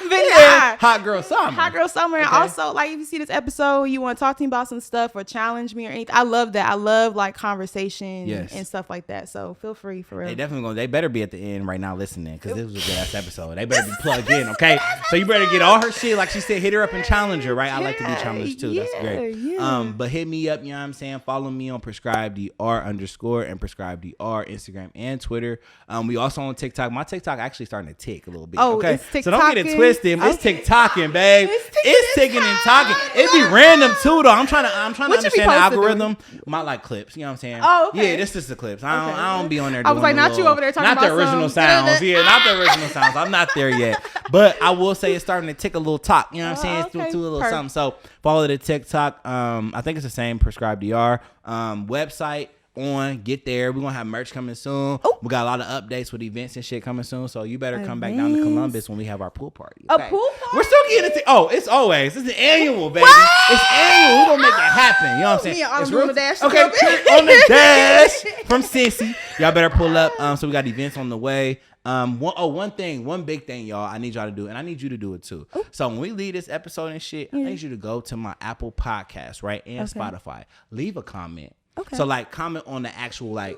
But
hot girl summer.
Hot girl summer. Okay. And also, like, if you see this episode, you want to talk to me about some stuff or challenge me or anything, I love that. I love like conversation and stuff like that. So feel free for real.
They better be at the end right now listening because this was a good ass episode. They better be plugged in, okay? So you better get all her shit. Like she said, hit her up and challenge her, right? I like to be challenged too. That's great. Yeah. But hit me up, you know what I'm saying? Follow me on prescribedr_ and prescribedr Instagram and Twitter. We also on TikTok. My TikTok actually starting to tick a little bit. Okay, so don't get it twisted. It's TikToking, babe. It's ticking and talking. It be random too, though. I'm trying to understand the algorithm. My like clips, you know what I'm saying?
Oh, okay.
Yeah, this is the clips. I don't be on there.
I was like, not you over there talking about
not the original sounds. Yeah, not the original sounds. I'm not there yet, but I will say it's starting to tick a little talk. You know what I'm saying? It's doing a little something. So follow the TikTok. I think it's the same prescribedr website. Get there. We're gonna have merch coming soon. We got a lot of updates with events and shit coming soon, so you better come back down to Columbus when we have our pool party. Okay?
A pool party?
We're still getting it. It's an annual, baby. What? It's annual. We're gonna make it happen. You know what I'm saying?
It's real. Dash
okay, on the dash from Sissy. Y'all better pull up. So we got events on the way. One big thing, y'all, I need y'all to do, and I need you to do it too. Ooh. So when we leave this episode and shit, I need you to go to my Apple Podcast, right, and Spotify. Leave a comment. Okay. So like comment on the actual and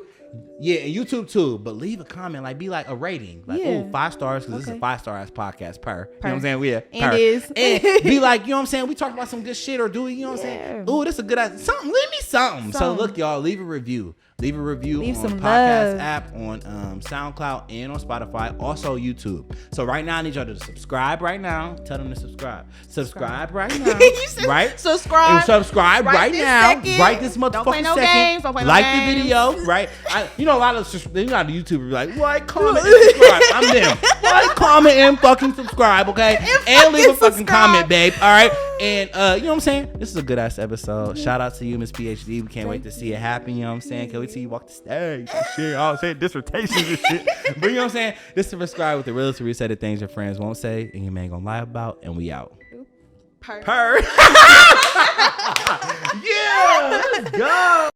YouTube too, but leave a comment, be like a rating, 5 stars because this is a 5-star ass podcast per. You know what I'm saying?
And is.
And be like, you know what I'm saying? We talk about some good shit or do we, you know what I'm saying? Ooh, this is a good ass something. Leave me something. So look, y'all, leave a review. Leave a review
Leave
on
some
podcast
love.
app, on SoundCloud, and on Spotify. Also YouTube. So right now, I need y'all to subscribe right now. Tell them to subscribe. Subscribe right now. Right?
Subscribe.
And subscribe right now.
Second.
Right this motherfucking
Don't play no
second.
games. Don't play no
like
games.
the video. Right? A lot of YouTubers be like, like, comment, and subscribe. I'm them. Like, comment, and fucking subscribe, okay? And leave a fucking comment, babe. All right? And you know what I'm saying? This is a good ass episode. Shout out to you, Miss PhD. We can't wait to see it happen. You know what I'm saying? Can we see you walk the stage and shit? I was saying dissertations and shit. But you know what I'm saying? This is Subscribe with the realest, where we say the things your friends won't say and your man gonna lie about. And we out.
Purr.
Yeah, let's go.